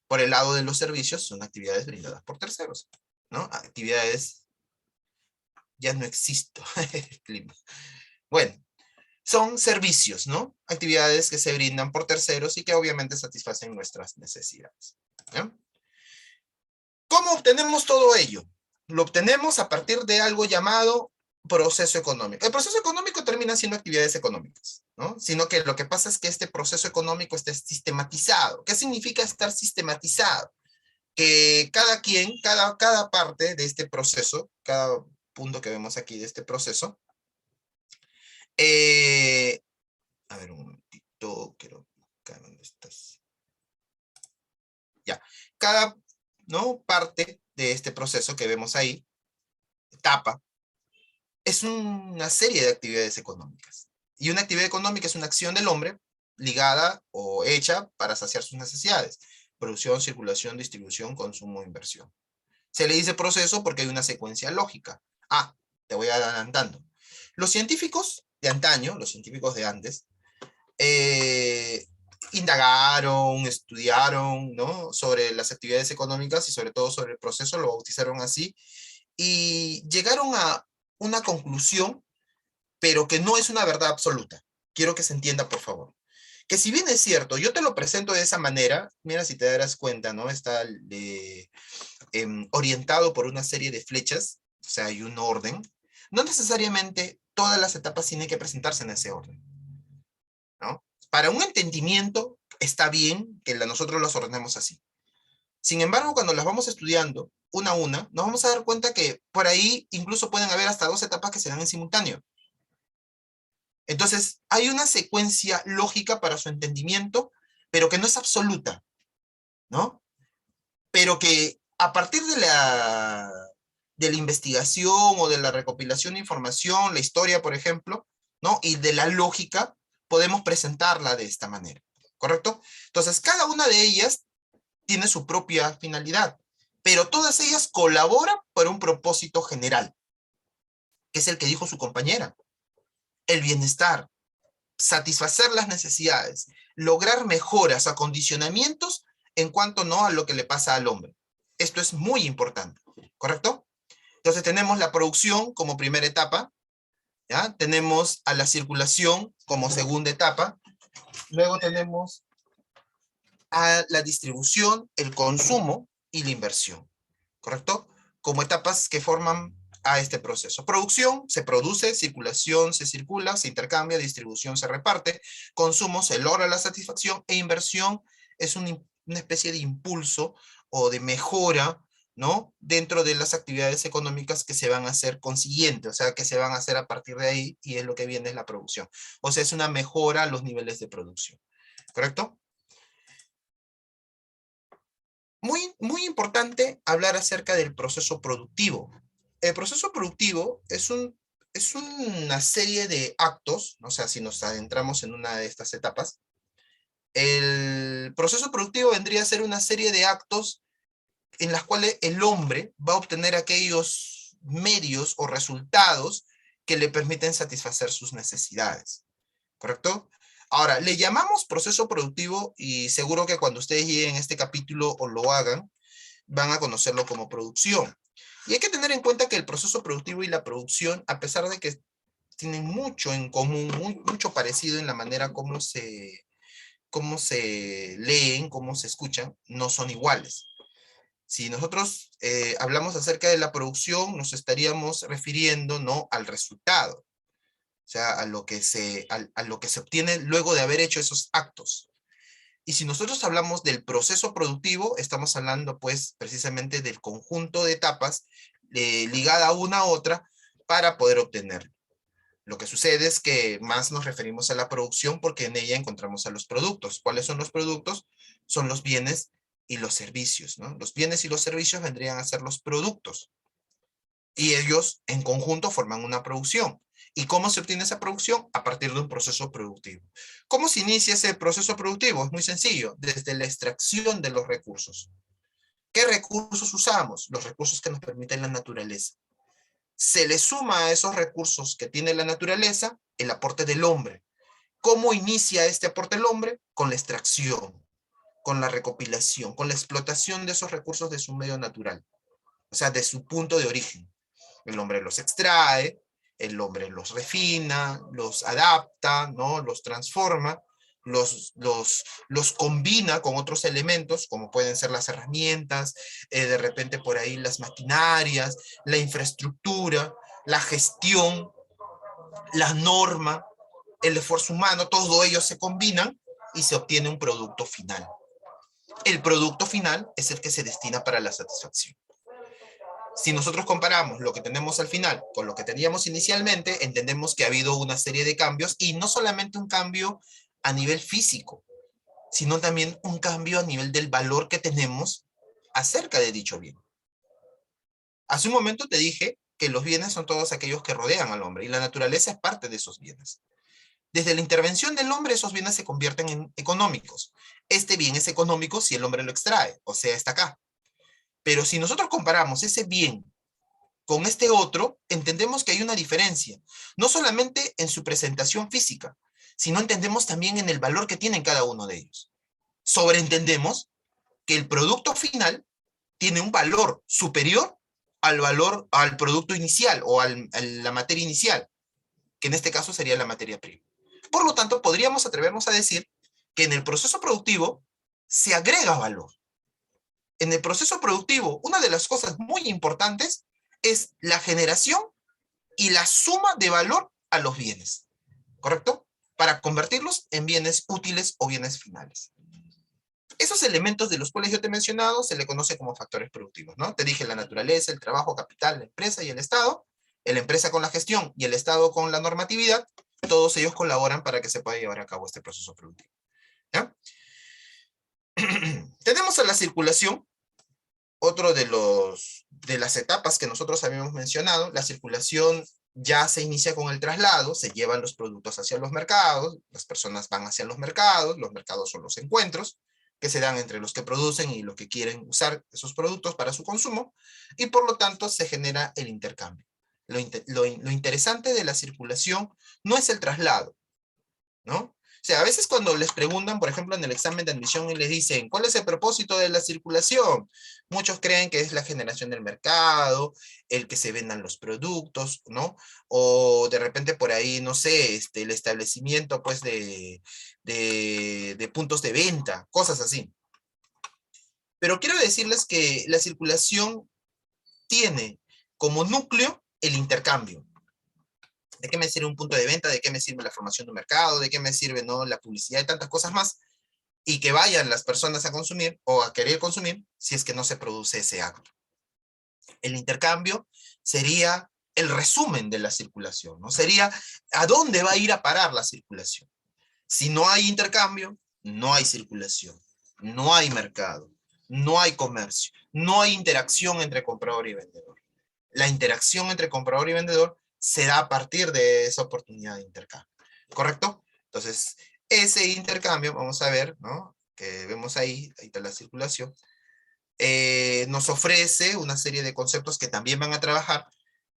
Por el lado de los servicios, son actividades brindadas por terceros, ¿no? Actividades, ya no existo. Bueno, son servicios, ¿no? Actividades que se brindan por terceros y que obviamente satisfacen nuestras necesidades. ¿Ya? ¿Cómo obtenemos todo ello? Lo obtenemos a partir de algo llamado proceso económico. El proceso económico termina siendo actividades económicas, ¿no? Sino que lo que pasa es que este proceso económico está sistematizado. ¿Qué significa estar sistematizado? Que cada quien, cada parte de este proceso, cada punto que vemos aquí de este proceso, a ver un momentito, quiero buscar dónde estás. Ya, cada, ¿no?, parte de este proceso que vemos ahí, etapa, es una serie de actividades económicas. Y una actividad económica es una acción del hombre ligada o hecha para saciar sus necesidades. Producción, circulación, distribución, consumo, inversión. Se le dice proceso porque hay una secuencia lógica. Ah, te voy adelantando. Los científicos de antaño, los científicos de antes, indagaron, estudiaron, ¿no?, sobre las actividades económicas y sobre todo sobre el proceso, lo bautizaron así, y llegaron a una conclusión, pero que no es una verdad absoluta. Quiero que se entienda, por favor. Que si bien es cierto, yo te lo presento de esa manera, mira si te darás cuenta, ¿no? Está orientado por una serie de flechas, o sea, hay un orden. No necesariamente todas las etapas tienen que presentarse en ese orden, ¿no? Para un entendimiento está bien que nosotros las ordenemos así. Sin embargo, cuando las vamos estudiando una a una, nos vamos a dar cuenta que por ahí incluso pueden haber hasta 2 etapas que se dan en simultáneo. Entonces, hay una secuencia lógica para su entendimiento, pero que no es absoluta, ¿no? Pero que a partir de la investigación o de la recopilación de información, la historia, por ejemplo, ¿no?, y de la lógica, podemos presentarla de esta manera, ¿correcto? Entonces, cada una de ellas tiene su propia finalidad, pero todas ellas colaboran para un propósito general, que es el que dijo su compañera: el bienestar, satisfacer las necesidades, lograr mejoras, acondicionamientos en cuanto, ¿no?, a lo que le pasa al hombre. Esto es muy importante, ¿correcto? Entonces tenemos la producción como primera etapa, ¿ya? Tenemos a la circulación como segunda etapa, luego tenemos a la distribución, el consumo y la inversión, ¿correcto? Como etapas que forman a este proceso. Producción, se produce; circulación, se circula, se intercambia; distribución, se reparte; consumo, se logra la satisfacción; e inversión es una especie de impulso o de mejora, ¿no?, dentro de las actividades económicas que se van a hacer consiguiente, o sea, que se van a hacer a partir de ahí, y es lo que viene es la producción. O sea, es una mejora a los niveles de producción, ¿correcto? Muy importante hablar acerca del proceso productivo. El proceso productivo es una serie de actos, o sea, si nos adentramos en una de estas etapas, el proceso productivo vendría a ser una serie de actos en las cuales el hombre va a obtener aquellos medios o resultados que le permiten satisfacer sus necesidades, ¿correcto? Ahora, le llamamos proceso productivo y seguro que cuando ustedes lleguen a este capítulo o lo hagan, van a conocerlo como producción. Y hay que tener en cuenta que el proceso productivo y la producción, a pesar de que tienen mucho en común, mucho parecido en la manera como se leen, cómo se escuchan, no son iguales. Si nosotros hablamos acerca de la producción, nos estaríamos refiriendo, ¿no?, al resultado, o sea, a lo que se obtiene luego de haber hecho esos actos. Y si nosotros hablamos del proceso productivo, estamos hablando pues precisamente del conjunto de etapas ligada una a otra para poder obtenerlo. Lo que sucede es que más nos referimos a la producción porque en ella encontramos a los productos. ¿Cuáles son los productos? Son los bienes y los servicios, ¿no? Los bienes y los servicios vendrían a ser los productos. Y ellos en conjunto forman una producción. ¿Y cómo se obtiene esa producción? A partir de un proceso productivo. ¿Cómo se inicia ese proceso productivo? Es muy sencillo, desde la extracción de los recursos. ¿Qué recursos usamos? Los recursos que nos permite la naturaleza. Se le suma a esos recursos que tiene la naturaleza el aporte del hombre. ¿Cómo inicia este aporte del hombre? Con la extracción, con la recopilación, con la explotación de esos recursos de su medio natural, o sea, de su punto de origen. El hombre los extrae, el hombre los refina, los adapta, ¿no? Los transforma, los combina con otros elementos, como pueden ser las herramientas, de repente por ahí las maquinarias, la infraestructura, la gestión, la norma, el esfuerzo humano, todo ello se combinan y se obtiene un producto final. El producto final es el que se destina para la satisfacción. Si nosotros comparamos lo que tenemos al final con lo que teníamos inicialmente, entendemos que ha habido una serie de cambios y no solamente un cambio a nivel físico, sino también un cambio a nivel del valor que tenemos acerca de dicho bien. Hace un momento te dije que los bienes son todos aquellos que rodean al hombre y la naturaleza es parte de esos bienes. Desde la intervención del hombre, esos bienes se convierten en económicos. Este bien es económico si el hombre lo extrae, o sea, está acá. Pero si nosotros comparamos ese bien con este otro, entendemos que hay una diferencia, no solamente en su presentación física, sino entendemos también en el valor que tienen cada uno de ellos. Sobreentendemos que el producto final tiene un valor superior al producto inicial o a la materia inicial, que en este caso sería la materia prima. Por lo tanto, podríamos atrevernos a decir que en el proceso productivo se agrega valor. En el proceso productivo, una de las cosas muy importantes es la generación y la suma de valor a los bienes, ¿correcto? Para convertirlos en bienes útiles o bienes finales. Esos elementos de los cuales yo te he mencionado se le conoce como factores productivos, ¿no? Te dije la naturaleza, el trabajo, capital, la empresa y el Estado, la empresa con la gestión y el Estado con la normatividad, todos ellos colaboran para que se pueda llevar a cabo este proceso productivo. ¿Ya? Tenemos a la circulación, otro de las etapas que nosotros habíamos mencionado. La circulación ya se inicia con el traslado, se llevan los productos hacia los mercados, las personas van hacia los mercados son los encuentros que se dan entre los que producen y los que quieren usar esos productos para su consumo, y por lo tanto se genera el intercambio. Lo interesante de la circulación no es el traslado, ¿no? O sea, a veces cuando les preguntan, por ejemplo, en el examen de admisión y les dicen, ¿cuál es el propósito de la circulación? Muchos creen que es la generación del mercado, el que se vendan los productos, ¿no? O de repente por ahí, no sé, el establecimiento, pues, de puntos de venta, cosas así. Pero quiero decirles que la circulación tiene como núcleo el intercambio. ¿De qué me sirve un punto de venta? ¿De qué me sirve la formación de un mercado? ¿De qué me sirve, no, la publicidad y tantas cosas más? Y que vayan las personas a consumir o a querer consumir si es que no se produce ese acto. El intercambio sería el resumen de la circulación, ¿no? Sería a dónde va a ir a parar la circulación. Si no hay intercambio, no hay circulación, no hay mercado, no hay comercio, no hay interacción entre comprador y vendedor. La interacción entre comprador y vendedor se da a partir de esa oportunidad de intercambio, ¿correcto? Entonces, ese intercambio, vamos a ver, ¿no? Que vemos ahí está la circulación, nos ofrece una serie de conceptos que también van a trabajar,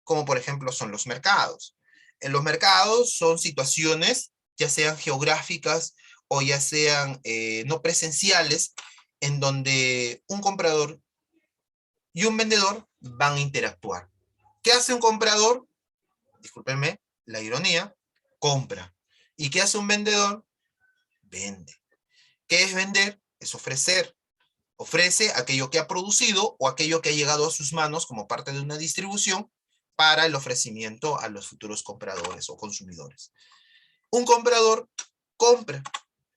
como por ejemplo son los mercados. En los mercados son situaciones, ya sean geográficas o ya sean no presenciales, en donde un comprador y un vendedor van a interactuar. ¿Qué hace un comprador? Discúlpenme la ironía, compra. ¿Y qué hace un vendedor? Vende. ¿Qué es vender? Es ofrecer. Ofrece aquello que ha producido o aquello que ha llegado a sus manos como parte de una distribución para el ofrecimiento a los futuros compradores o consumidores. Un comprador compra.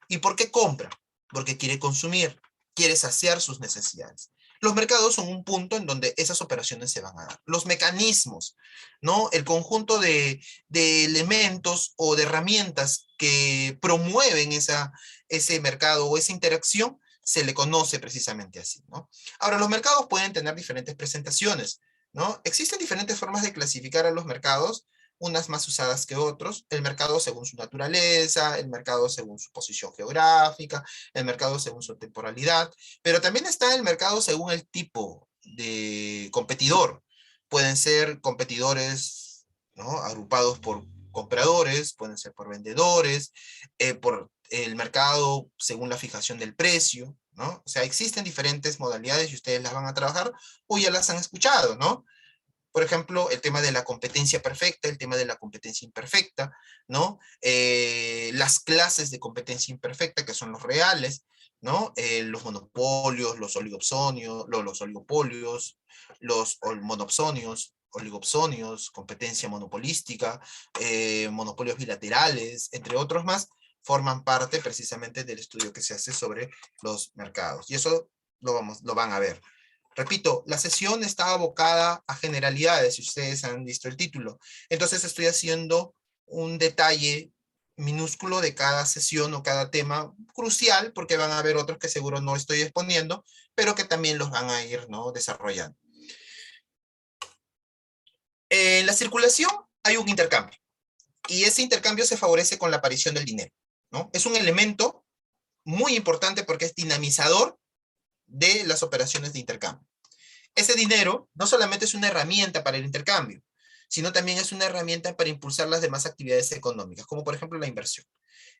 ¿Y por qué compra? porque quiere consumir, quiere saciar sus necesidades. Los mercados son un punto en donde esas operaciones se van a dar. Los mecanismos, ¿no? El conjunto de elementos o de herramientas que promueven ese mercado o esa interacción se le conoce precisamente así, ¿no? Ahora, los mercados pueden tener diferentes presentaciones, ¿no? Existen diferentes formas de clasificar a los mercados, unas más usadas que otros, el mercado según su naturaleza, el mercado según su posición geográfica, el mercado según su temporalidad, pero también está el mercado según el tipo de competidor. Pueden ser competidores, ¿no? Agrupados por compradores, pueden ser por vendedores, por el mercado según la fijación del precio, ¿no? O sea, existen diferentes modalidades y ustedes las van a trabajar o ya las han escuchado, ¿no? Por ejemplo, el tema de la competencia perfecta, el tema de la competencia imperfecta, ¿no? Las clases de competencia imperfecta, que son los reales, ¿no? Los monopolios, los oligopsonios, los oligopolios, los monopsonios, oligopsonios, competencia monopolística, monopolios bilaterales, entre otros más, forman parte precisamente del estudio que se hace sobre los mercados. Y eso lo van a ver. Repito, la sesión está abocada a generalidades, si ustedes han visto el título. Entonces estoy haciendo un detalle minúsculo de cada sesión o cada tema crucial, porque van a haber otros que seguro no estoy exponiendo, pero que también los van a ir, ¿no?, desarrollando. En la circulación hay un intercambio, y ese intercambio se favorece con la aparición del dinero, ¿no? Es un elemento muy importante porque es dinamizador de las operaciones de intercambio. Ese dinero no solamente es una herramienta para el intercambio, sino también es una herramienta para impulsar las demás actividades económicas, como por ejemplo la inversión.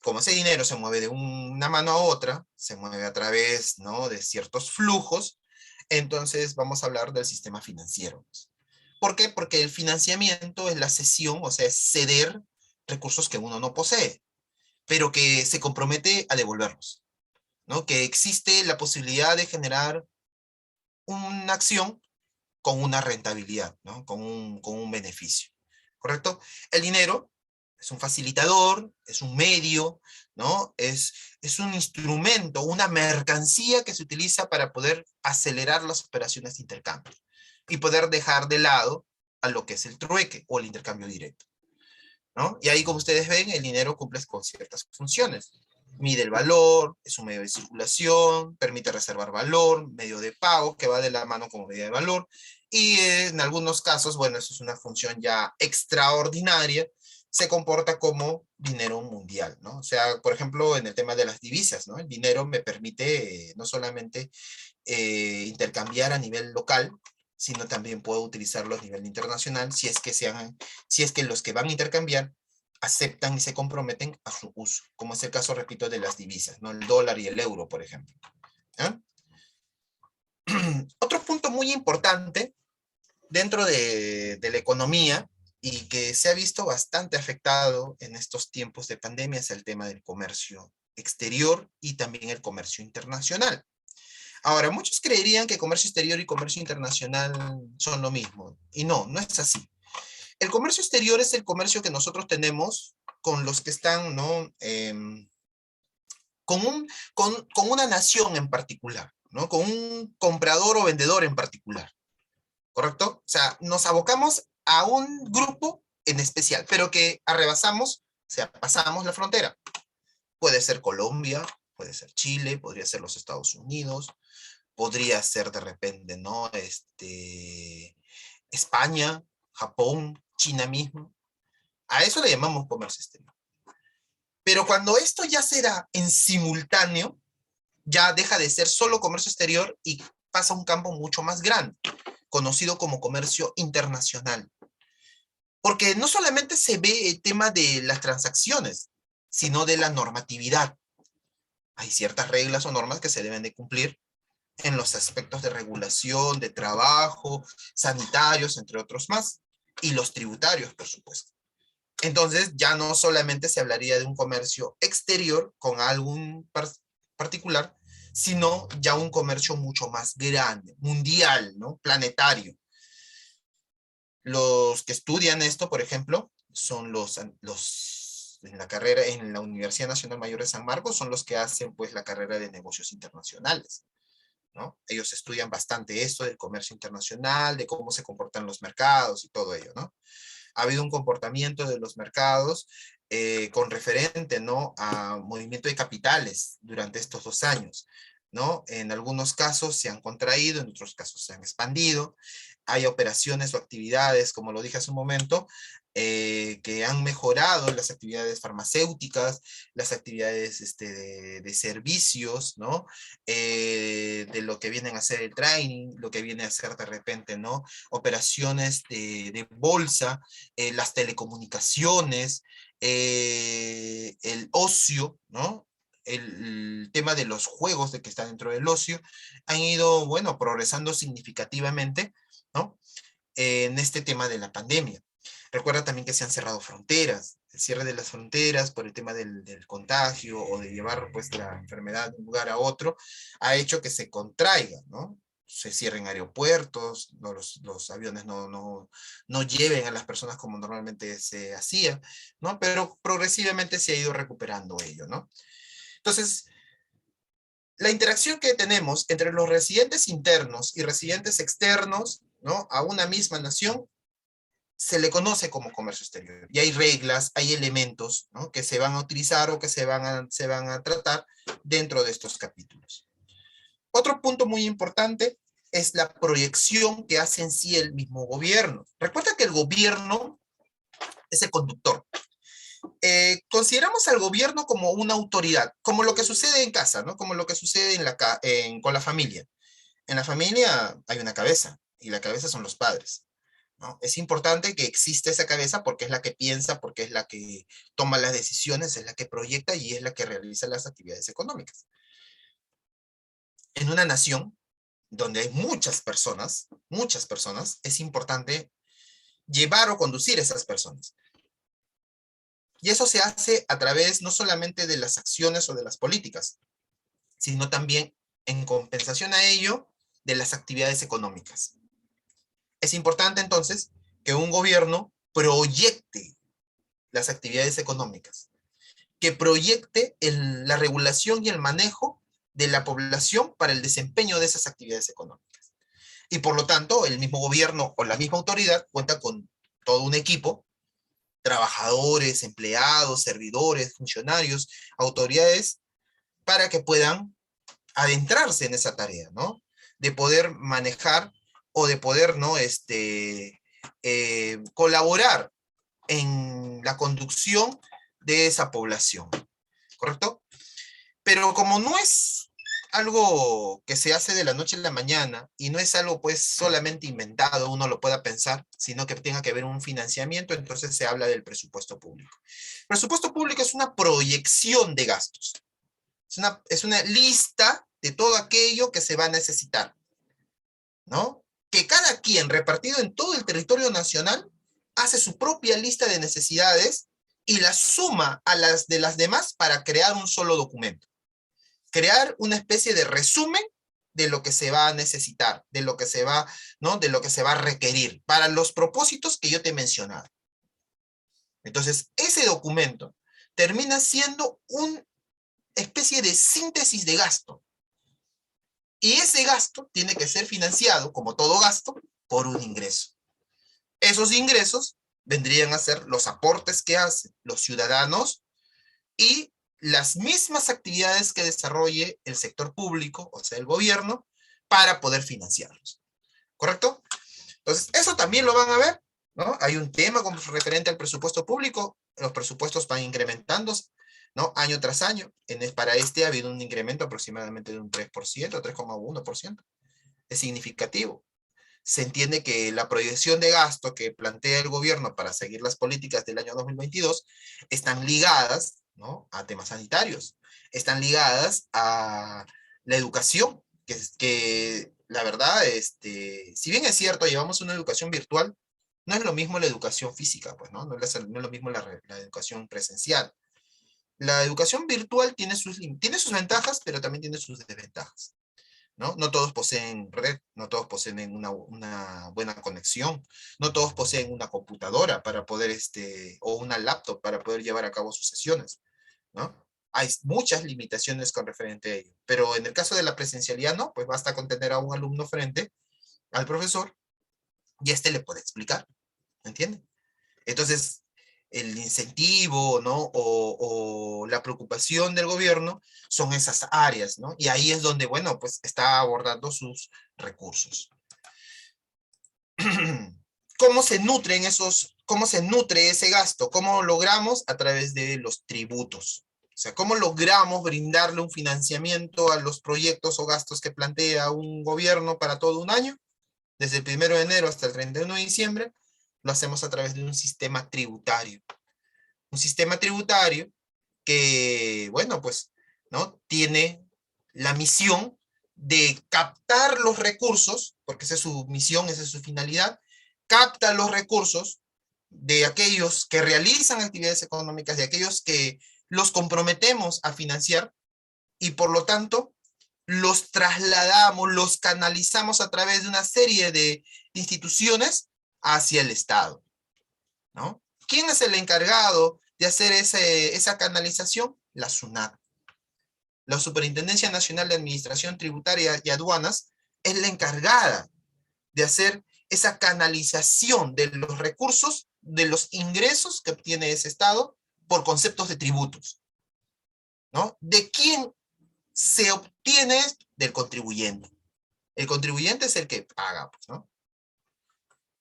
Como ese dinero se mueve de una mano a otra, se mueve a través, ¿no?, de ciertos flujos, entonces vamos a hablar del sistema financiero. ¿Por qué? Porque el financiamiento es la cesión, o sea, es ceder recursos que uno no posee, pero que se compromete a devolverlos, ¿no? Que existe la posibilidad de generar una acción con una rentabilidad, ¿no? Con un beneficio, ¿correcto? El dinero es un facilitador, es un medio, ¿no? Es un instrumento, una mercancía que se utiliza para poder acelerar las operaciones de intercambio y poder dejar de lado a lo que es el trueque o el intercambio directo, ¿no? Y ahí, como ustedes ven, el dinero cumple con ciertas funciones. Mide el valor, es un medio de circulación, permite reservar valor, medio de pago que va de la mano como medida de valor, y en algunos casos, bueno, eso es una función ya extraordinaria, se comporta como dinero mundial, ¿no? O sea, por ejemplo, en el tema de las divisas, ¿no? El dinero me permite no solamente intercambiar a nivel local, sino también puedo utilizarlo a nivel internacional si es que los que van a intercambiar aceptan y se comprometen a su uso, como es el caso, repito, de las divisas, ¿no? El dólar y el euro, por ejemplo. ¿Ah? Otro punto muy importante dentro de la economía y que se ha visto bastante afectado en estos tiempos de pandemia es el tema del comercio exterior y también el comercio internacional. Ahora, muchos creerían que comercio exterior y comercio internacional son lo mismo, y no, no es así. El comercio exterior es el comercio que nosotros tenemos con los que están, ¿no? Con una nación en particular, ¿no? Con un comprador o vendedor en particular, ¿correcto? O sea, nos abocamos a un grupo en especial, pero que arrebasamos, o sea, pasamos la frontera. Puede ser Colombia, puede ser Chile, podría ser los Estados Unidos, podría ser de repente, ¿no? España, Japón, China mismo. A eso le llamamos comercio exterior. Pero cuando esto ya se da en simultáneo, ya deja de ser solo comercio exterior y pasa a un campo mucho más grande, conocido como comercio internacional. Porque no solamente se ve el tema de las transacciones, sino de la normatividad. Hay ciertas reglas o normas que se deben de cumplir en los aspectos de regulación, de trabajo, sanitarios, entre otros más, y los tributarios, por supuesto. Entonces, ya no solamente se hablaría de un comercio exterior con algún particular, sino ya un comercio mucho más grande, mundial, ¿no? Planetario. Los que estudian esto, por ejemplo, son los en la carrera, en la Universidad Nacional Mayor de San Marcos, son los que hacen pues la carrera de negocios internacionales, ¿no? Ellos estudian bastante esto del comercio internacional, de cómo se comportan los mercados y todo ello, ¿no? Ha habido un comportamiento de los mercados con referente, ¿no?, a movimiento de capitales durante estos 2 años, ¿no? En algunos casos se han contraído, en otros casos se han expandido. Hay operaciones o actividades, como lo dije hace un momento, que han mejorado las actividades farmacéuticas, las actividades de servicios, ¿no? De lo que vienen a ser el training, lo que viene a ser de repente, ¿no? Operaciones de bolsa, las telecomunicaciones, el ocio, ¿no? El tema de los juegos de que está dentro del ocio, han ido, bueno, progresando significativamente, ¿no? En este tema de la pandemia. Recuerda también que se han cerrado fronteras, el cierre de las fronteras por el tema del contagio o de llevar pues la enfermedad de un lugar a otro, ha hecho que se contraiga, ¿no? Se cierren aeropuertos, no, los aviones no lleven a las personas como normalmente se hacía, ¿no? Pero progresivamente se ha ido recuperando ello, ¿no? Entonces, la interacción que tenemos entre los residentes internos y residentes externos, ¿no?, a una misma nación, se le conoce como comercio exterior. Y hay reglas, hay elementos, ¿no?, que se van a utilizar o que se van a tratar dentro de estos capítulos. Otro punto muy importante es la proyección que hace en sí el mismo gobierno. Recuerda que el gobierno es el conductor. Consideramos al gobierno como una autoridad, como lo que sucede en casa, ¿no? Como lo que sucede con la familia. En la familia hay una cabeza, y la cabeza son los padres, ¿no? Es importante que exista esa cabeza porque es la que piensa, porque es la que toma las decisiones, es la que proyecta y es la que realiza las actividades económicas. En una nación donde hay muchas personas, es importante llevar o conducir a esas personas. Y eso se hace a través no solamente de las acciones o de las políticas, sino también en compensación a ello de las actividades económicas. Es importante entonces que un gobierno proyecte las actividades económicas, que proyecte la regulación y el manejo de la población para el desempeño de esas actividades económicas. Y por lo tanto, el mismo gobierno o la misma autoridad cuenta con todo un equipo, trabajadores, empleados, servidores, funcionarios, autoridades, para que puedan adentrarse en esa tarea, ¿no? De poder manejar o de poder, ¿no? Colaborar en la conducción de esa población, ¿correcto? Pero como no es algo que se hace de la noche a la mañana y no es algo pues solamente inventado, uno lo pueda pensar, sino que tenga que haber un financiamiento, entonces se habla del presupuesto público. El presupuesto público es una proyección de gastos, es una lista de todo aquello que se va a necesitar, ¿no? Que cada quien repartido en todo el territorio nacional hace su propia lista de necesidades y la suma a las de las demás para crear un solo documento. Crear una especie de resumen de lo que se va a necesitar, de lo que se va, ¿no?, de lo que se va a requerir para los propósitos que yo te he mencionado. Entonces, ese documento termina siendo una especie de síntesis de gasto. Y ese gasto tiene que ser financiado, como todo gasto, por un ingreso. Esos ingresos vendrían a ser los aportes que hacen los ciudadanos y las mismas actividades que desarrolle el sector público, o sea, el gobierno, para poder financiarlos. ¿Correcto? Entonces, eso también lo van a ver, ¿no? Hay un tema con referente al presupuesto público, los presupuestos van incrementándose, ¿no? Año tras año. Para este ha habido un incremento aproximadamente de un 3%, 3,1%. Es significativo. Se entiende que la proyección de gasto que plantea el gobierno para seguir las políticas del año 2022 están ligadas, ¿no?, a temas sanitarios, están ligadas a la educación, que la verdad, si bien es cierto, llevamos una educación virtual, no es lo mismo la educación física, pues, ¿no? No es lo mismo la educación presencial. La educación virtual tiene sus ventajas, pero también tiene sus desventajas, ¿no? No todos poseen red, no todos poseen una buena conexión, no todos poseen una computadora para poder, o una laptop para poder llevar a cabo sus sesiones, ¿no? Hay muchas limitaciones con referente a ello, pero en el caso de la presencialidad, no, pues basta con tener a un alumno frente al profesor y le puede explicar, ¿me entiende? Entonces, el incentivo, ¿no? O la preocupación del gobierno son esas áreas, ¿no? Y ahí es donde, bueno, pues está abordando sus recursos. ¿Cómo se nutre ese gasto? ¿Cómo logramos? A través de los tributos. O sea, ¿cómo logramos brindarle un financiamiento a los proyectos o gastos que plantea un gobierno para todo un año? Desde el 1 de enero hasta el 31 de diciembre, lo hacemos a través de un sistema tributario. Un sistema tributario que, bueno, pues, ¿no? Tiene la misión de captar los recursos, porque esa es su misión, esa es su finalidad, capta los recursos de aquellos que realizan actividades económicas, de aquellos que los comprometemos a financiar y por lo tanto los trasladamos, los canalizamos a través de una serie de instituciones hacia el Estado, ¿no? ¿Quién es el encargado de hacer esa canalización? La SUNAT. La Superintendencia Nacional de Administración Tributaria y Aduanas es la encargada de hacer esa canalización de los recursos, de los ingresos que obtiene ese Estado por conceptos de tributos, ¿no? ¿De quién se obtiene? Del contribuyente. El contribuyente es el que paga, pues, ¿no?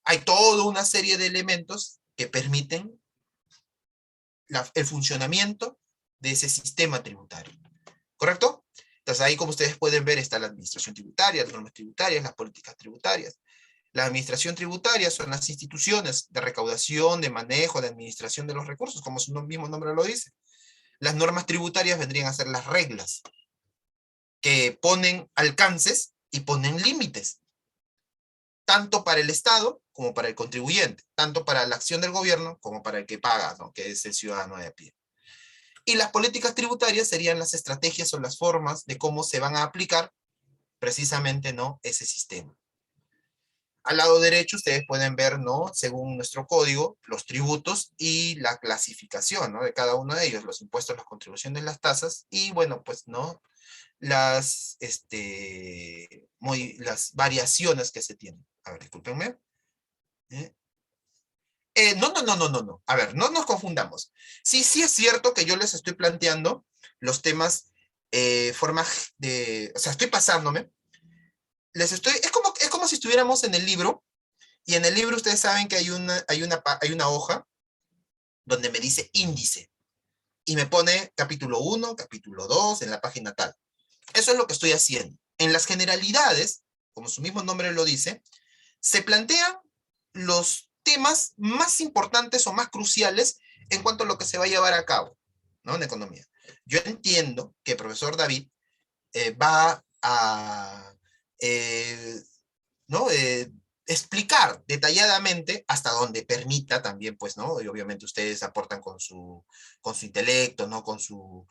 Hay toda una serie de elementos que permiten el funcionamiento de ese sistema tributario. ¿Correcto? Entonces ahí, como ustedes pueden ver, está la administración tributaria, las normas tributarias, las políticas tributarias. La administración tributaria son las instituciones de recaudación, de manejo, de administración de los recursos, como su mismo nombre lo dice. Las normas tributarias vendrían a ser las reglas que ponen alcances y ponen límites, tanto para el Estado como para el contribuyente, tanto para la acción del gobierno como para el que paga, ¿no? Que es el ciudadano de a pie. Y las políticas tributarias serían las estrategias o las formas de cómo se van a aplicar precisamente, ¿no? Ese sistema. Al lado derecho ustedes pueden ver, ¿no? Según nuestro código, los tributos y la clasificación, ¿no? De cada uno de ellos, los impuestos, las contribuciones, las tasas y, bueno, pues, ¿no? Las variaciones que se tienen. A ver, discúlpenme. No. A ver, no nos confundamos. Sí, sí es cierto que yo les estoy planteando los temas forma de, o sea, estoy pasándome. Es como si estuviéramos en el libro, y en el libro ustedes saben que hay una hoja donde me dice índice, y me pone capítulo 1, capítulo 2 en la página tal. Eso es lo que estoy haciendo. En las generalidades, como su mismo nombre lo dice, se plantean los temas más importantes o más cruciales en cuanto a lo que se va a llevar a cabo, ¿no? En economía. Yo entiendo que el profesor David va a ¿no? Explicar detalladamente hasta donde permita también, pues, ¿no? Y obviamente ustedes aportan con su intelecto, ¿no? Con su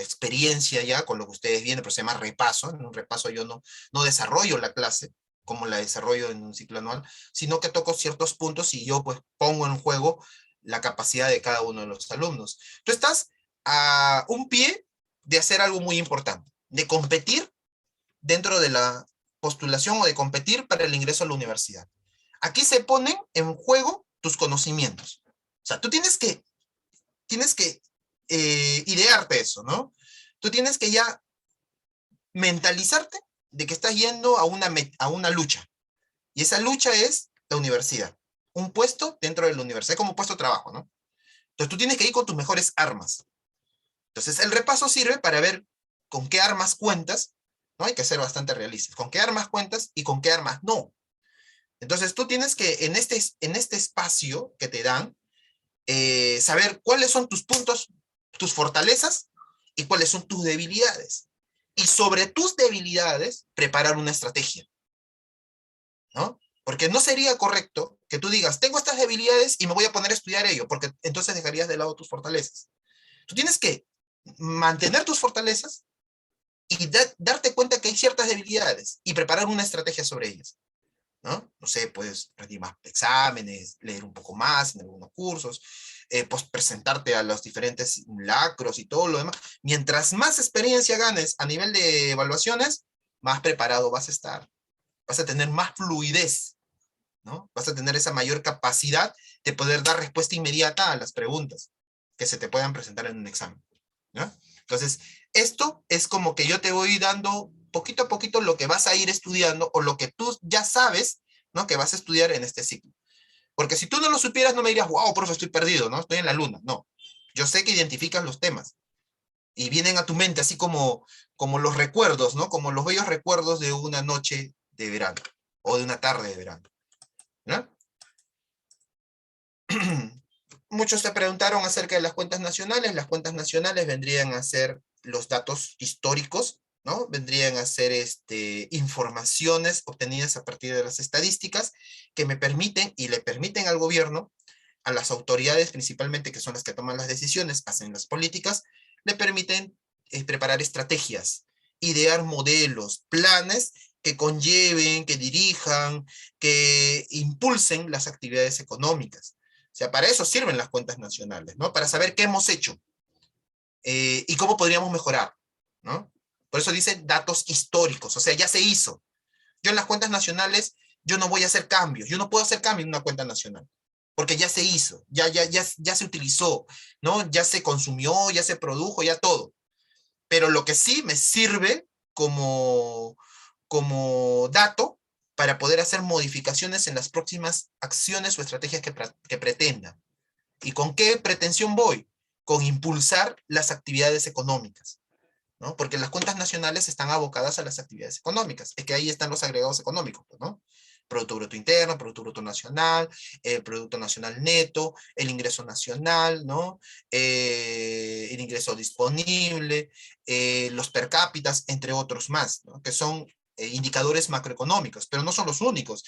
experiencia ya, con lo que ustedes vienen, pero se llama repaso. En un repaso yo no desarrollo la clase como la desarrollo en un ciclo anual, sino que toco ciertos puntos y yo pues pongo en juego la capacidad de cada uno de los alumnos. Tú estás a un pie de hacer algo muy importante, de competir dentro de la postulación o de competir para el ingreso a la universidad. Aquí se ponen en juego tus conocimientos. O sea, tú tienes que idearte eso, ¿no? Tú tienes que ya mentalizarte de que estás yendo a una lucha. Y esa lucha es la universidad. Un puesto dentro de la universidad, como puesto de trabajo, ¿no? Entonces tú tienes que ir con tus mejores armas. Entonces el repaso sirve para ver con qué armas cuentas, ¿no? Hay que ser bastante realistas. ¿Con qué armas cuentas y con qué armas no? Entonces tú tienes que en este espacio que te dan, saber cuáles son tus puntos, tus fortalezas y cuáles son tus debilidades. Y sobre tus debilidades, preparar una estrategia, ¿no? Porque no sería correcto que tú digas, tengo estas debilidades y me voy a poner a estudiar ello, porque entonces dejarías de lado tus fortalezas. Tú tienes que mantener tus fortalezas y darte cuenta que hay ciertas debilidades y preparar una estrategia sobre ellas, ¿no? No sé, puedes rendir más exámenes, leer un poco más en algunos cursos, pues presentarte a los diferentes simulacros y todo lo demás. Mientras más experiencia ganes a nivel de evaluaciones, más preparado vas a estar. Vas a tener más fluidez, ¿no? Vas a tener esa mayor capacidad de poder dar respuesta inmediata a las preguntas que se te puedan presentar en un examen, ¿no? Entonces, esto es como que yo te voy dando poquito a poquito lo que vas a ir estudiando o lo que tú ya sabes, ¿no? Que vas a estudiar en este ciclo. Porque si tú no lo supieras, no me dirías, wow, profe, estoy perdido, ¿no? Estoy en la luna. No. Yo sé que identificas los temas y vienen a tu mente así como los recuerdos, ¿no? Como los bellos recuerdos de una noche de verano o de una tarde de verano, ¿no? Muchos se preguntaron acerca de las cuentas nacionales. Las cuentas nacionales vendrían a ser los datos históricos, ¿no? Vendrían a ser informaciones obtenidas a partir de las estadísticas que me permiten y le permiten al gobierno, a las autoridades principalmente, que son las que toman las decisiones, hacen las políticas, le permiten preparar estrategias, idear modelos, planes que conlleven, que dirijan, que impulsen las actividades económicas. O sea, para eso sirven las cuentas nacionales, ¿no? Para saber qué hemos hecho y cómo podríamos mejorar, ¿no? Por eso dice datos históricos, o sea, ya se hizo. Yo en las cuentas nacionales, yo no voy a hacer cambios, yo no puedo hacer cambios en una cuenta nacional, porque ya se hizo, ya se utilizó, ¿no? Ya se consumió, ya se produjo, ya todo. Pero lo que sí me sirve como dato para poder hacer modificaciones en las próximas acciones o estrategias que pretenda. ¿Y con qué pretensión voy? Con impulsar las actividades económicas, ¿no? Porque las cuentas nacionales están abocadas a las actividades económicas. Es que ahí están los agregados económicos, ¿no? Producto Bruto Interno, Producto Bruto Nacional, el Producto Nacional Neto, el ingreso nacional, ¿no? El ingreso disponible, los per cápitas, entre otros más, ¿no? Que son indicadores macroeconómicos, pero no son los únicos.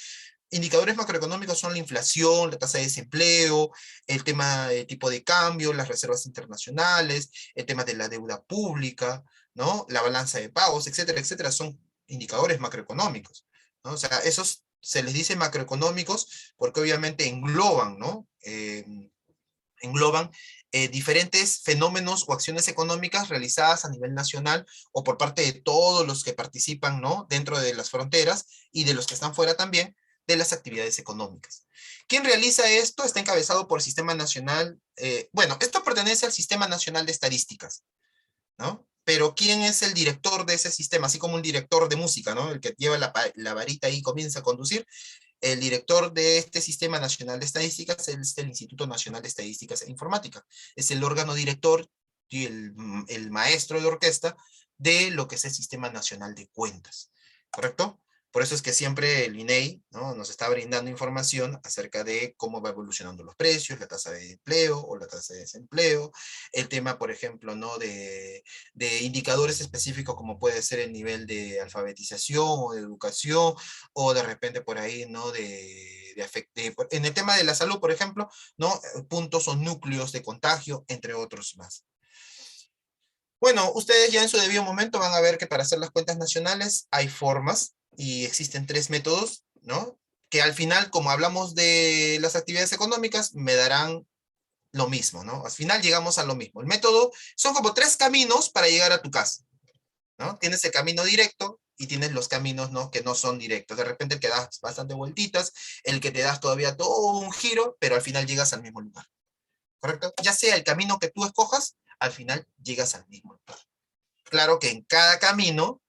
Indicadores macroeconómicos son la inflación, la tasa de desempleo, el tema de tipo de cambio, las reservas internacionales, el tema de la deuda pública, ¿no? La balanza de pagos, etcétera, etcétera, son indicadores macroeconómicos, ¿no? O sea, esos se les dice macroeconómicos porque obviamente engloban, ¿no? Engloban diferentes fenómenos o acciones económicas realizadas a nivel nacional o por parte de todos los que participan, ¿no? Dentro de las fronteras y de los que están fuera también de las actividades económicas. ¿Quién realiza esto? Está encabezado por el Sistema Nacional, bueno, esto pertenece al Sistema Nacional de Estadísticas, ¿no? Pero ¿quién es el director de ese sistema? Así como un director de música, ¿no? El que lleva la varita ahí y comienza a conducir. El director de este Sistema Nacional de Estadísticas es el Instituto Nacional de Estadísticas e Informática. Es el órgano director y el maestro de orquesta de lo que es el Sistema Nacional de Cuentas. ¿Correcto? Por eso es que siempre el INEI, ¿no? Nos está brindando información acerca de cómo va evolucionando los precios, la tasa de empleo o la tasa de desempleo, el tema, por ejemplo, ¿no? de indicadores específicos como puede ser el nivel de alfabetización o de educación, o de repente por ahí, ¿no? En el tema de la salud, por ejemplo, ¿no? Puntos o núcleos de contagio, entre otros más. Bueno, ustedes ya en su debido momento van a ver que para hacer las cuentas nacionales hay formas y existen tres métodos, ¿no? Que al final, como hablamos de las actividades económicas, me darán lo mismo, ¿no? Al final llegamos a lo mismo. El método son como tres caminos para llegar a tu casa, ¿no? Tienes el camino directo y tienes los caminos, ¿no? Que no son directos. De repente el que das bastante vueltitas, el que te das todavía todo un giro, pero al final llegas al mismo lugar, ¿correcto? Ya sea el camino que tú escojas, al final llegas al mismo lugar. Claro que en cada camino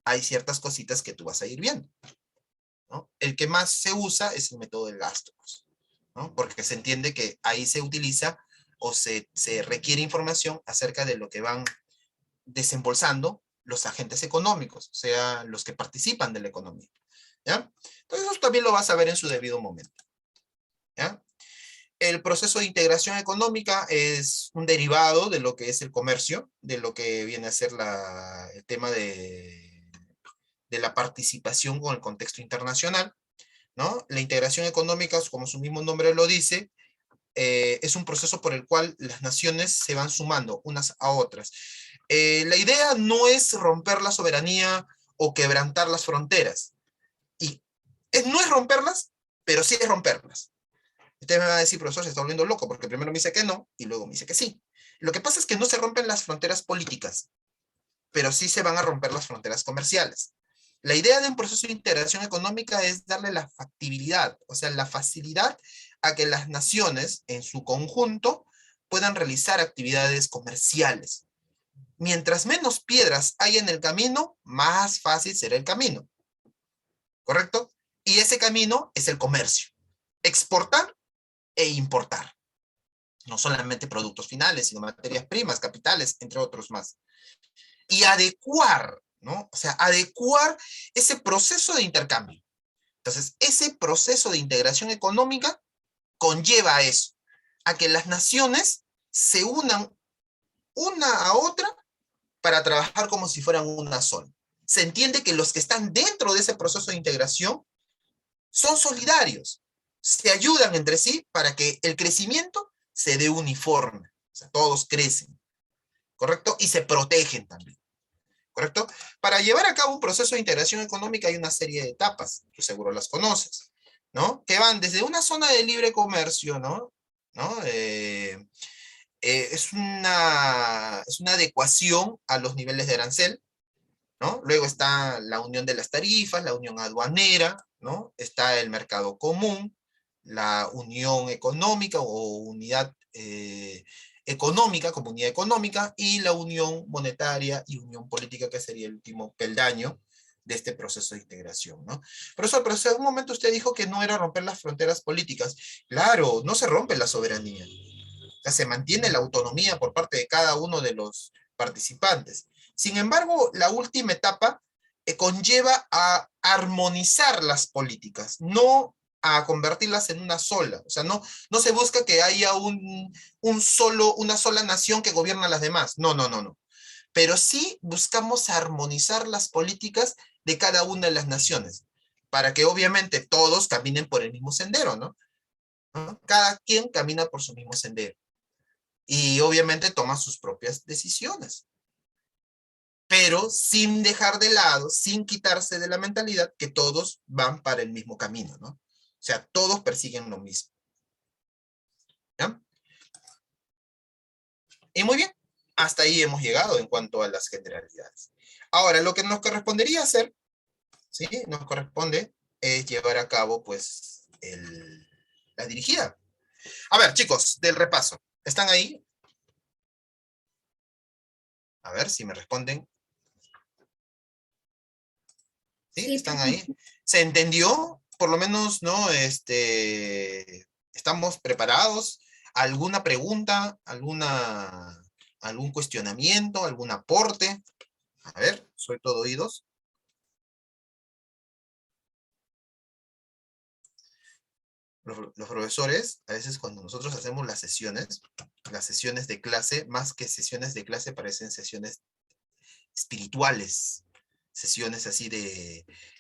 hay ciertas cositas que tú vas a ir viendo, ¿no? El que más se usa es el método del gasto, pues, ¿no? Porque se entiende que ahí se utiliza o se requiere información acerca de lo que van desembolsando los agentes económicos, o sea, los que participan de la economía, ¿ya? Entonces eso también lo vas a ver en su debido momento, ¿ya? El proceso de integración económica es un derivado de lo que es el comercio, de lo que viene a ser el tema de la participación con el contexto internacional, ¿no? La integración económica, como su mismo nombre lo dice, es un proceso por el cual las naciones se van sumando unas a otras. La idea no es romper la soberanía o quebrantar las fronteras. Y no es romperlas, pero sí es romperlas. Usted me va a decir, profesor, se está volviendo loco, porque primero me dice que no, y luego me dice que sí. Lo que pasa es que no se rompen las fronteras políticas, pero sí se van a romper las fronteras comerciales. La idea de un proceso de integración económica es darle la factibilidad, o sea, la facilidad a que las naciones en su conjunto puedan realizar actividades comerciales. Mientras menos piedras hay en el camino, más fácil será el camino. ¿Correcto? Y ese camino es el comercio. Exportar e importar. No solamente productos finales, sino materias primas, capitales, entre otros más. Y adecuar, ¿no? O sea, adecuar ese proceso de intercambio. Entonces, ese proceso de integración económica conlleva a eso, a que las naciones se unan una a otra para trabajar como si fueran una sola. Se entiende que los que están dentro de ese proceso de integración son solidarios, se ayudan entre sí para que el crecimiento se dé uniforme, o sea, todos crecen, ¿correcto? Y se protegen también, ¿correcto? Para llevar a cabo un proceso de integración económica hay una serie de etapas, tú seguro las conoces, ¿no? Que van desde una zona de libre comercio, ¿no? ¿No? Es una adecuación a los niveles de arancel, ¿no? Luego está la unión de las tarifas, la unión aduanera, ¿no? Está el mercado común, la unión económica o unidad económica, comunidad económica, y la unión monetaria y unión política, que sería el último peldaño de este proceso de integración, ¿no? Profesor, pero en un momento usted dijo que no era romper las fronteras políticas. Claro, no se rompe la soberanía. O sea, se mantiene la autonomía por parte de cada uno de los participantes. Sin embargo, la última etapa conlleva a armonizar las políticas, no a convertirlas en una sola. O sea, no se busca que haya una sola nación que gobierna a las demás. No, no, no, no. Pero sí buscamos armonizar las políticas de cada una de las naciones, para que obviamente todos caminen por el mismo sendero, ¿no? ¿No? Cada quien camina por su mismo sendero. Y obviamente toma sus propias decisiones, pero sin dejar de lado, sin quitarse de la mentalidad que todos van para el mismo camino, ¿no? O sea, todos persiguen lo mismo. ¿Ya? Y muy bien, hasta ahí hemos llegado en cuanto a las generalidades. Ahora, lo que nos correspondería hacer, ¿sí? Nos corresponde es llevar a cabo, pues, la dirigida. A ver, chicos, del repaso. ¿Están ahí? A ver si me responden. ¿Sí? Sí, ¿Están ahí? ¿Se entendió? Por lo menos, ¿no? ¿Estamos preparados? ¿Alguna pregunta? ¿Algún cuestionamiento? ¿Algún aporte? A ver, soy todo oídos. Los profesores, a veces cuando nosotros hacemos las sesiones de clase, más que sesiones de clase, parecen sesiones espirituales, sesiones así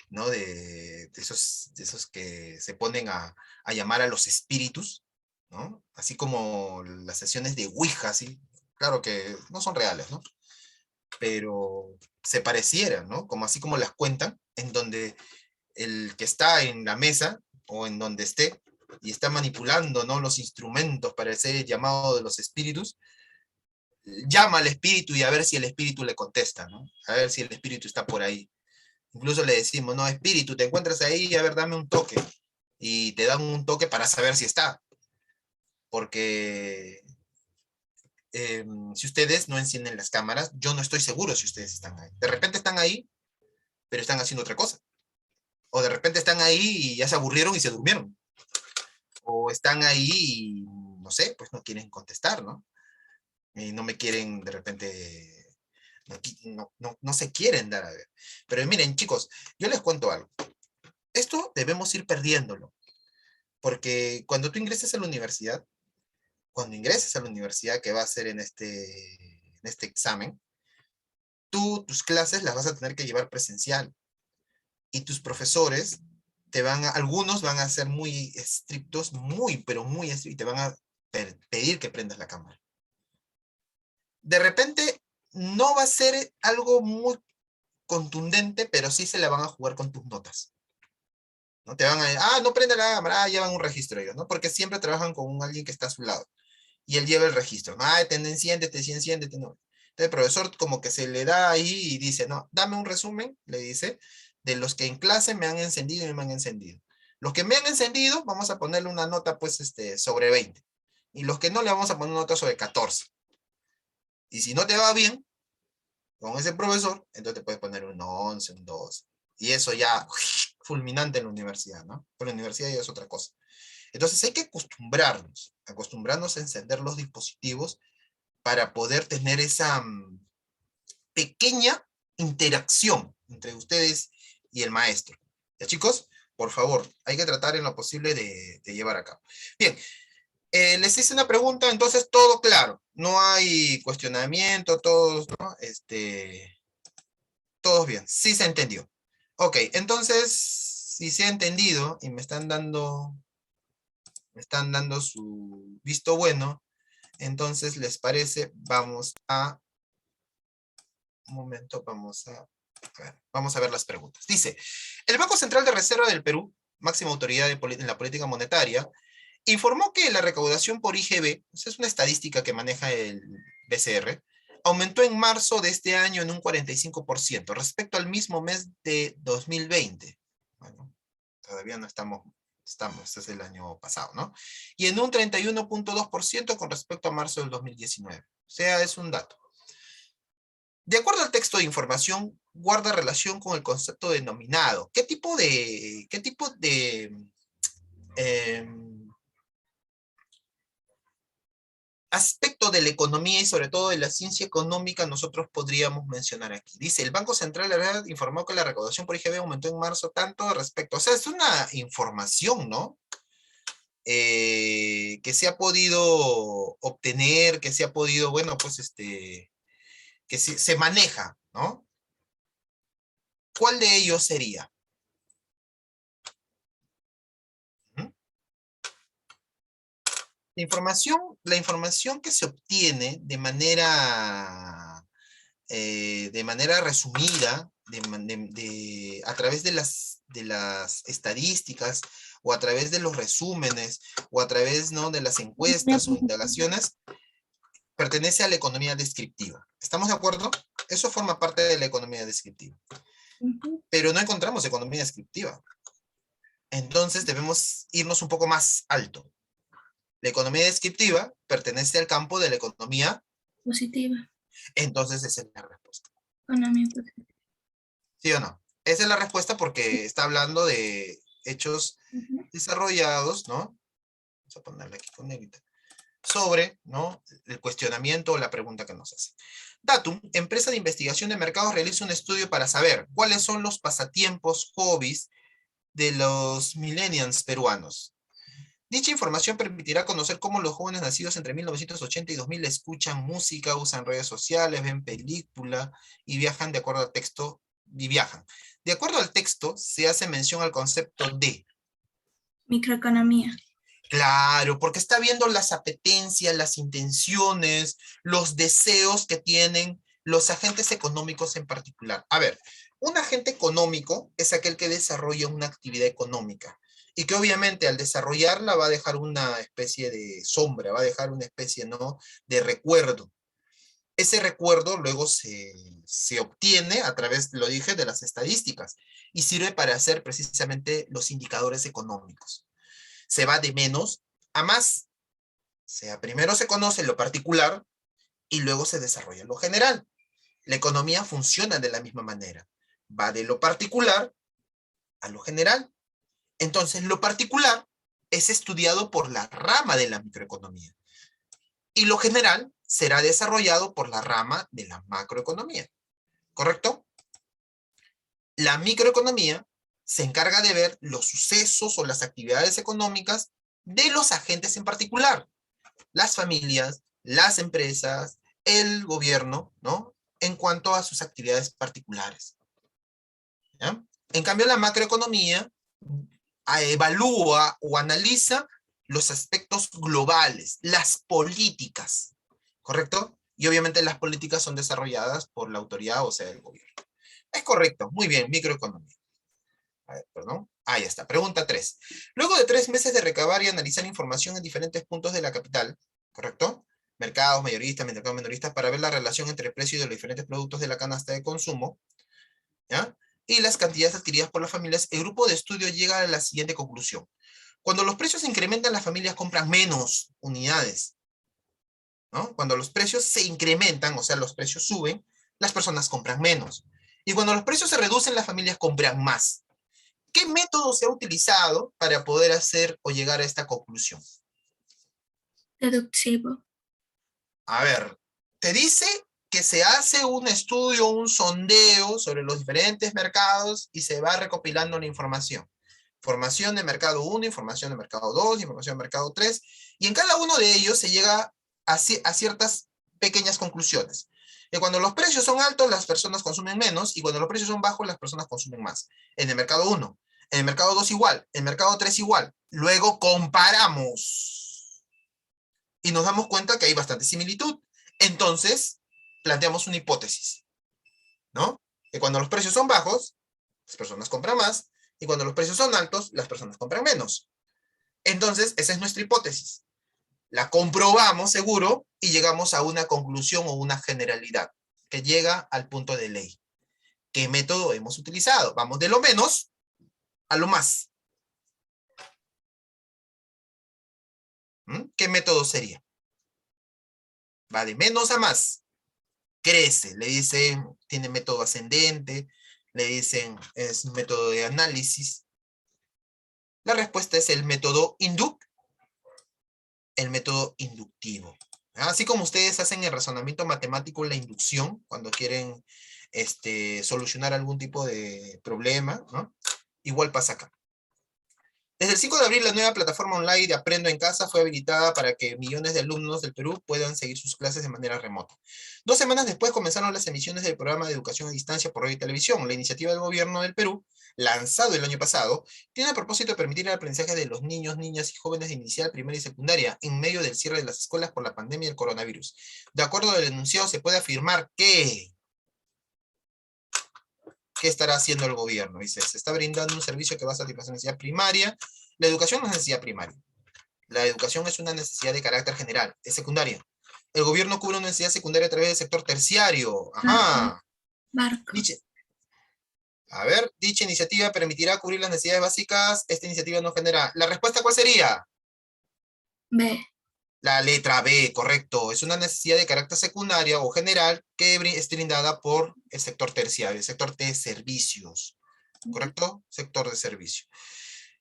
¿no? De esos que se ponen a llamar a los espíritus, ¿no? Así como las sesiones de Ouija, ¿sí? Claro que no son reales, ¿no? Pero se parecieran, ¿no? Como así como las cuentan, en donde el que está en la mesa o en donde esté y está manipulando, ¿no? Los instrumentos para ese llamado de los espíritus, llama al espíritu y a ver si el espíritu le contesta, ¿no? A ver si el espíritu está por ahí. Incluso le decimos, no, espíritu, te encuentras ahí, a ver, dame un toque. Y te dan un toque para saber si está. Porque si ustedes no encienden las cámaras, yo no estoy seguro si ustedes están ahí. De repente están ahí, pero están haciendo otra cosa. O de repente están ahí y ya se aburrieron y se durmieron. O están ahí y, no sé, pues no quieren contestar, ¿no? Y no me quieren de repente, no se quieren dar a ver. Pero miren, chicos, yo les cuento algo. Esto debemos ir perdiéndolo, porque cuando ingreses a la universidad que va a ser en este examen, tus clases las vas a tener que llevar presencial, y tus profesores algunos van a ser muy estrictos, muy, pero muy estrictos, y te van a pedir que prendas la cámara. De repente, no va a ser algo muy contundente, pero sí se la van a jugar con tus notas. ¿No? Te van a decir, no prende la cámara, llevan un registro ellos, ¿no? Porque siempre trabajan con alguien que está a su lado. Y él lleva el registro, ¿no? Enciéndete, sí, enciéndete, no. Entonces el profesor como que se le da ahí y dice, no, dame un resumen, le dice, de los que en clase me han encendido y no me han encendido. Los que me han encendido, vamos a ponerle una nota, pues, sobre 20. Y los que no, le vamos a poner una nota sobre 14. Y si no te va bien con ese profesor, entonces te puedes poner un 11, un 12. Y eso ya, fulminante en la universidad, ¿no? Pero la universidad ya es otra cosa. Entonces hay que acostumbrarnos a encender los dispositivos para poder tener esa pequeña interacción entre ustedes y el maestro. ¿Ya, chicos? Por favor, hay que tratar en lo posible de llevar a cabo. Bien, les hice una pregunta, entonces todo claro. No hay cuestionamiento, todos, ¿no? Todos bien, sí se entendió. Ok, entonces, si se ha entendido y me están dando su visto bueno, entonces, ¿les parece? Vamos a, un momento, vamos a ver las preguntas. Dice, el Banco Central de Reserva del Perú, máxima autoridad en la política monetaria, informó que la recaudación por IGB, es una estadística que maneja el BCR, aumentó en marzo de este año en un 45% respecto al mismo mes de 2020. Bueno, todavía no estamos, es el año pasado, ¿no? Y en un 31.2% con respecto a marzo del 2019. O sea, es un dato. De acuerdo al texto de información, guarda relación con el concepto denominado. ¿Qué tipo de aspecto de la economía y sobre todo de la ciencia económica nosotros podríamos mencionar aquí? Dice, el Banco Central de la República informó que la recaudación por IGB aumentó en marzo tanto respecto, o sea, es una información, ¿no? Que se ha podido obtener, que se ha podido, bueno, pues que se maneja, ¿no? ¿Cuál de ellos sería? ¿Mm? La información que se obtiene de manera resumida, a través de las estadísticas, o a través de los resúmenes, o a través, ¿no?, de las encuestas o indagaciones, pertenece a la economía descriptiva. ¿Estamos de acuerdo? Eso forma parte de la economía descriptiva. Pero no encontramos economía descriptiva. Entonces debemos irnos un poco más alto. La economía descriptiva pertenece al campo de la economía Positiva. Entonces esa es la respuesta. Economía positiva. ¿Sí o no? Esa es la respuesta porque está hablando de hechos desarrollados, ¿no? Vamos a ponerle aquí con negrita. Sobre, ¿no?, el cuestionamiento o la pregunta que nos hace. Datum, empresa de investigación de mercados, realiza un estudio para saber cuáles son los pasatiempos, hobbies de los millennials peruanos. Dicha información permitirá conocer cómo los jóvenes nacidos entre 1980 y 2000 escuchan música, usan redes sociales, ven película y viajan de acuerdo al texto, De acuerdo al texto, se hace mención al concepto de microeconomía. Claro, porque está viendo las apetencias, las intenciones, los deseos que tienen los agentes económicos en particular. A ver, un agente económico es aquel que desarrolla una actividad económica y que obviamente al desarrollarla va a dejar una especie de sombra, va a dejar una especie, ¿no?, de recuerdo. Ese recuerdo luego se obtiene a través, lo dije, de las estadísticas y sirve para hacer precisamente los indicadores económicos. Se va de menos a más. O sea, primero se conoce lo particular y luego se desarrolla lo general. La economía funciona de la misma manera. Va de lo particular a lo general. Entonces, lo particular es estudiado por la rama de la microeconomía. Y lo general será desarrollado por la rama de la macroeconomía. ¿Correcto? La microeconomía se encarga de ver los sucesos o las actividades económicas de los agentes en particular. Las familias, las empresas, el gobierno, ¿no?, en cuanto a sus actividades particulares. ¿Ya? En cambio, la macroeconomía evalúa o analiza los aspectos globales, las políticas, ¿correcto? Y obviamente las políticas son desarrolladas por la autoridad, o sea, el gobierno. Es correcto, muy bien, microeconomía. A ver, perdón. Ah, ya está. Pregunta 3. Luego de 3 meses de recabar y analizar información en diferentes puntos de la capital, ¿correcto? Mercados mayoristas, mercados minoristas, para ver la relación entre el precio de los diferentes productos de la canasta de consumo, ¿ya? Y las cantidades adquiridas por las familias, el grupo de estudio llega a la siguiente conclusión. Cuando los precios se incrementan, las familias compran menos unidades, ¿no? Cuando los precios se incrementan, o sea, los precios suben, las personas compran menos. Y cuando los precios se reducen, las familias compran más. ¿Qué método se ha utilizado para poder hacer o llegar a esta conclusión? Deductivo. A ver, te dice que se hace un estudio, un sondeo sobre los diferentes mercados y se va recopilando la información. Información de mercado 1, información de mercado 2, información de mercado 3, y en cada uno de ellos se llega a ciertas pequeñas conclusiones. Que cuando los precios son altos, las personas consumen menos, y cuando los precios son bajos, las personas consumen más. En el mercado 1, en el mercado 2 igual, en el mercado 3 igual. Luego comparamos y nos damos cuenta que hay bastante similitud. Entonces, planteamos una hipótesis, ¿no? Que cuando los precios son bajos, las personas compran más, y cuando los precios son altos, las personas compran menos. Entonces, esa es nuestra hipótesis. La comprobamos seguro y llegamos a una conclusión o una generalidad que llega al punto de ley. ¿Qué método hemos utilizado? Vamos de lo menos a lo más. ¿Qué método sería? Va de menos a más. Crece, le dicen, tiene método ascendente, le dicen, es un método de análisis. La respuesta es el método inductivo. Así como ustedes hacen el razonamiento matemático, la inducción, cuando quieren solucionar algún tipo de problema, ¿no? Igual pasa acá. Desde el 5 de abril, la nueva plataforma online de Aprendo en Casa fue habilitada para que millones de alumnos del Perú puedan seguir sus clases de manera remota. 2 semanas después comenzaron las emisiones del programa de educación a distancia por radio y televisión. La iniciativa del gobierno del Perú, lanzado el año pasado, tiene el propósito de permitir el aprendizaje de los niños, niñas y jóvenes de inicial, primaria y secundaria en medio del cierre de las escuelas por la pandemia del coronavirus. De acuerdo al enunciado, se puede afirmar que ¿qué estará haciendo el gobierno? Dice, se está brindando un servicio que va a satisfacer la necesidad primaria. La educación no es necesidad primaria. La educación es una necesidad de carácter general, es secundaria. El gobierno cubre una necesidad secundaria a través del sector terciario. Ajá. Marco. A ver, dicha iniciativa permitirá cubrir las necesidades básicas. Esta iniciativa no genera. ¿La respuesta cuál sería? B. La letra B, correcto. Es una necesidad de carácter secundaria o general que es brindada por el sector terciario, el sector de servicios. ¿Correcto? Sector de servicio.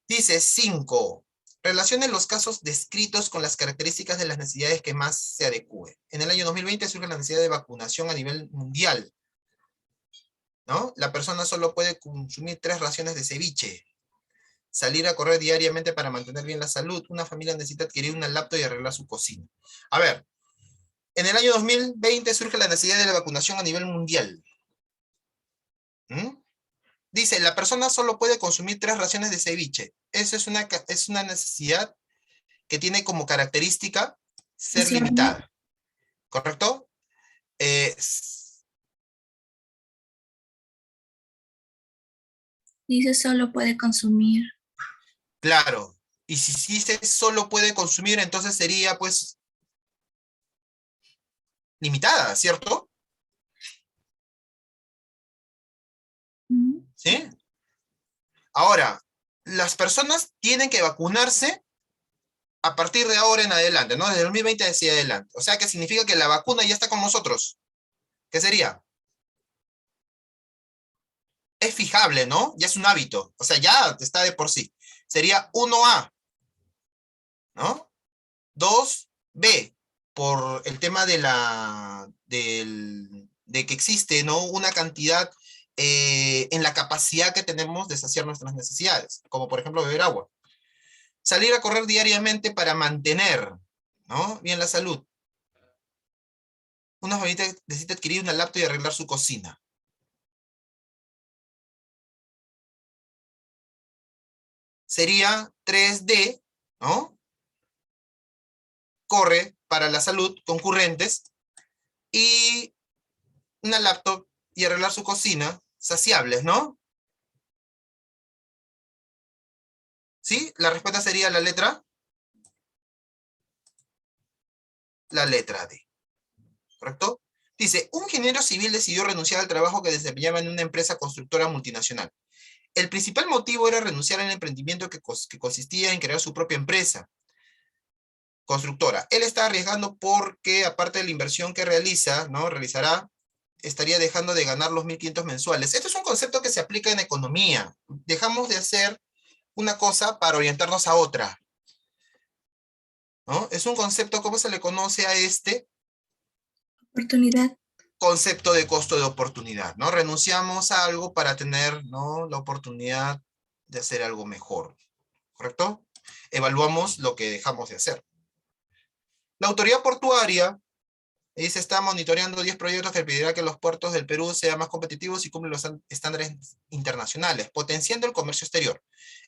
Dice 5. Relacione los casos descritos con las características de las necesidades que más se adecúen. En el año 2020 surge la necesidad de vacunación a nivel mundial, ¿no? La persona solo puede consumir 3 raciones de ceviche. Salir a correr diariamente para mantener bien la salud. Una familia necesita adquirir una laptop y arreglar su cocina. A ver, en el año 2020 surge la necesidad de la vacunación a nivel mundial. Dice, la persona solo puede consumir 3 raciones de ceviche. Eso es una necesidad que tiene como característica ser limitada. ¿Correcto? Dice solo puede consumir. Claro. Y si se solo puede consumir, entonces sería, pues, limitada, ¿cierto? ¿Sí? Ahora, las personas tienen que vacunarse a partir de ahora en adelante, ¿no? Desde el 2020 hacia adelante. O sea, que significa que la vacuna ya está con nosotros. ¿Qué sería? Es fijable, ¿no? Ya es un hábito. O sea, ya está de por sí. Sería 1A, ¿no? 2B, por el tema de que existe, ¿no? Una cantidad en la capacidad que tenemos de saciar nuestras necesidades, como por ejemplo beber agua. Salir a correr diariamente para mantener, ¿no? Bien la salud. Una familia necesita adquirir una laptop y arreglar su cocina. Sería 3D, ¿no? corre para la salud, concurrentes, y una laptop y arreglar su cocina, saciables, ¿no? ¿Sí? La respuesta sería la letra D, ¿correcto? Dice, un ingeniero civil decidió renunciar al trabajo que desempeñaba en una empresa constructora multinacional. El principal motivo era renunciar al emprendimiento que consistía en crear su propia empresa constructora. Él está arriesgando porque, aparte de la inversión que realiza, ¿no? Realizará, estaría dejando de ganar los 1.500 mensuales. Este es un concepto que se aplica en economía. Dejamos de hacer una cosa para orientarnos a otra, ¿no? Es un concepto, ¿cómo se le conoce a este? Oportunidad. Concepto de costo de oportunidad, ¿no? Renunciamos a algo para tener, ¿no? La oportunidad de hacer algo mejor, ¿correcto? Evaluamos lo que dejamos de hacer. La autoridad portuaria se está monitoreando 10 proyectos que pedirá que los puertos del Perú sean más competitivos y cumplen los estándares internacionales, potenciando el comercio exterior.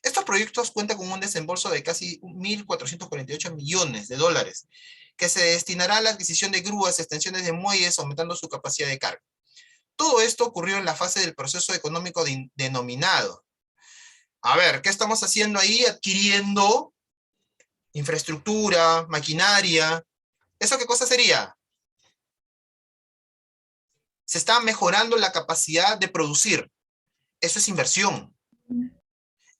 Estos proyectos cuentan con un desembolso de casi 1.448 millones de dólares, que se destinará a la adquisición de grúas, extensiones de muelles, aumentando su capacidad de carga. Todo esto ocurrió en la fase del proceso económico denominado. A ver, ¿qué estamos haciendo ahí? Adquiriendo infraestructura, maquinaria. ¿Eso qué cosa sería? Se está mejorando la capacidad de producir. Eso es inversión.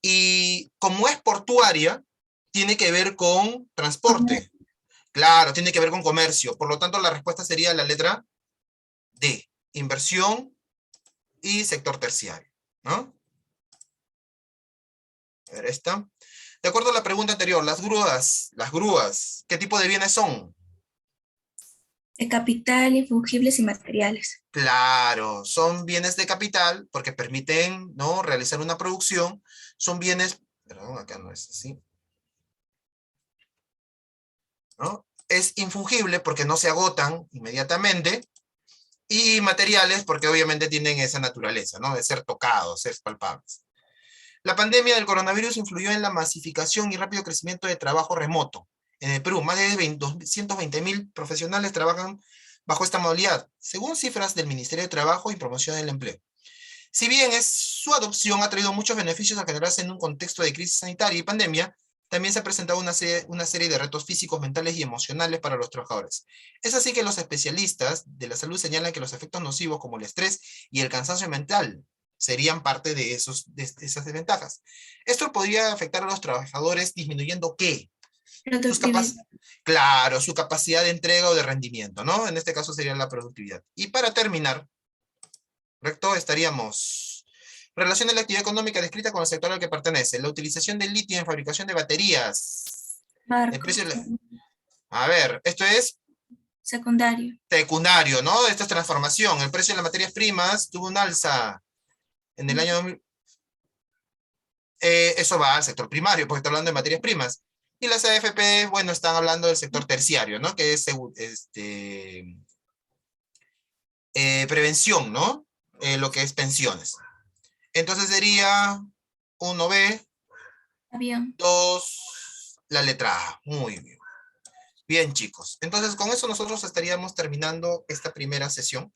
Y como es portuaria, tiene que ver con transporte. Claro, tiene que ver con comercio. Por lo tanto, la respuesta sería la letra D. Inversión y sector terciario, ¿no? A ver, esta. De acuerdo a la pregunta anterior, las grúas, ¿qué tipo de bienes son? De capital, infungibles y materiales. Claro, son bienes de capital porque permiten, ¿no? Realizar una producción. Son bienes, perdón, acá no es así, ¿no? Es infungible porque no se agotan inmediatamente. Y materiales porque obviamente tienen esa naturaleza, ¿no? De ser tocados, ser palpables. La pandemia del coronavirus influyó en la masificación y rápido crecimiento de trabajo remoto. En el Perú, más de 220.000 profesionales trabajan bajo esta modalidad, según cifras del Ministerio de Trabajo y Promoción del Empleo. Si bien su adopción ha traído muchos beneficios al generarse en un contexto de crisis sanitaria y pandemia, también se ha presentado una serie de retos físicos, mentales y emocionales para los trabajadores. Es así que los especialistas de la salud señalan que los efectos nocivos como el estrés y el cansancio mental serían parte de esas desventajas. Esto podría afectar a los trabajadores disminuyendo ¿qué? Sus Productividad. claro, su capacidad de entrega o de rendimiento, ¿no? En este caso sería la productividad. Y para terminar, ¿correcto? Estaríamos. Relaciona la actividad económica descrita con el sector al que pertenece. La utilización del litio en fabricación de baterías. El Marco. precio a ver, esto es Secundario. secundario, ¿no? Esto es transformación. El precio de las materias primas tuvo un alza en el año 2000. Eso va al sector primario, porque está hablando de materias primas. Y las AFP, bueno, están hablando del sector terciario, ¿no? Que es prevención, ¿no? Lo que es pensiones. Entonces sería 1B, Avión. 2, la letra A. Muy bien. Bien, chicos. Entonces, con eso nosotros estaríamos terminando esta primera sesión.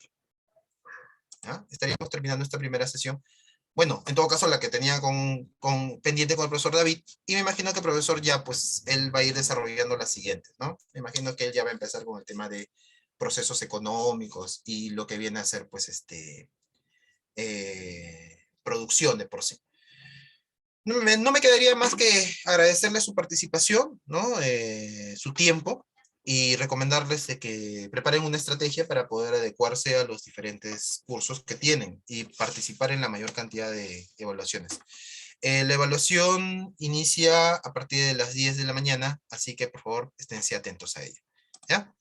¿Ya? Estaríamos terminando esta primera sesión. Bueno, en todo caso, la que tenía pendiente con el profesor David. Y me imagino que el profesor ya, pues, él va a ir desarrollando las siguientes, ¿no? Me imagino que él ya va a empezar con el tema de procesos económicos y lo que viene a ser, pues, producción de por sí. No me quedaría más que agradecerle su participación, ¿no? Su tiempo y recomendarles de que preparen una estrategia para poder adecuarse a los diferentes cursos que tienen y participar en la mayor cantidad de evaluaciones. La evaluación inicia a partir de las 10 de la mañana, así que por favor esténse atentos a ella. ¿Ya?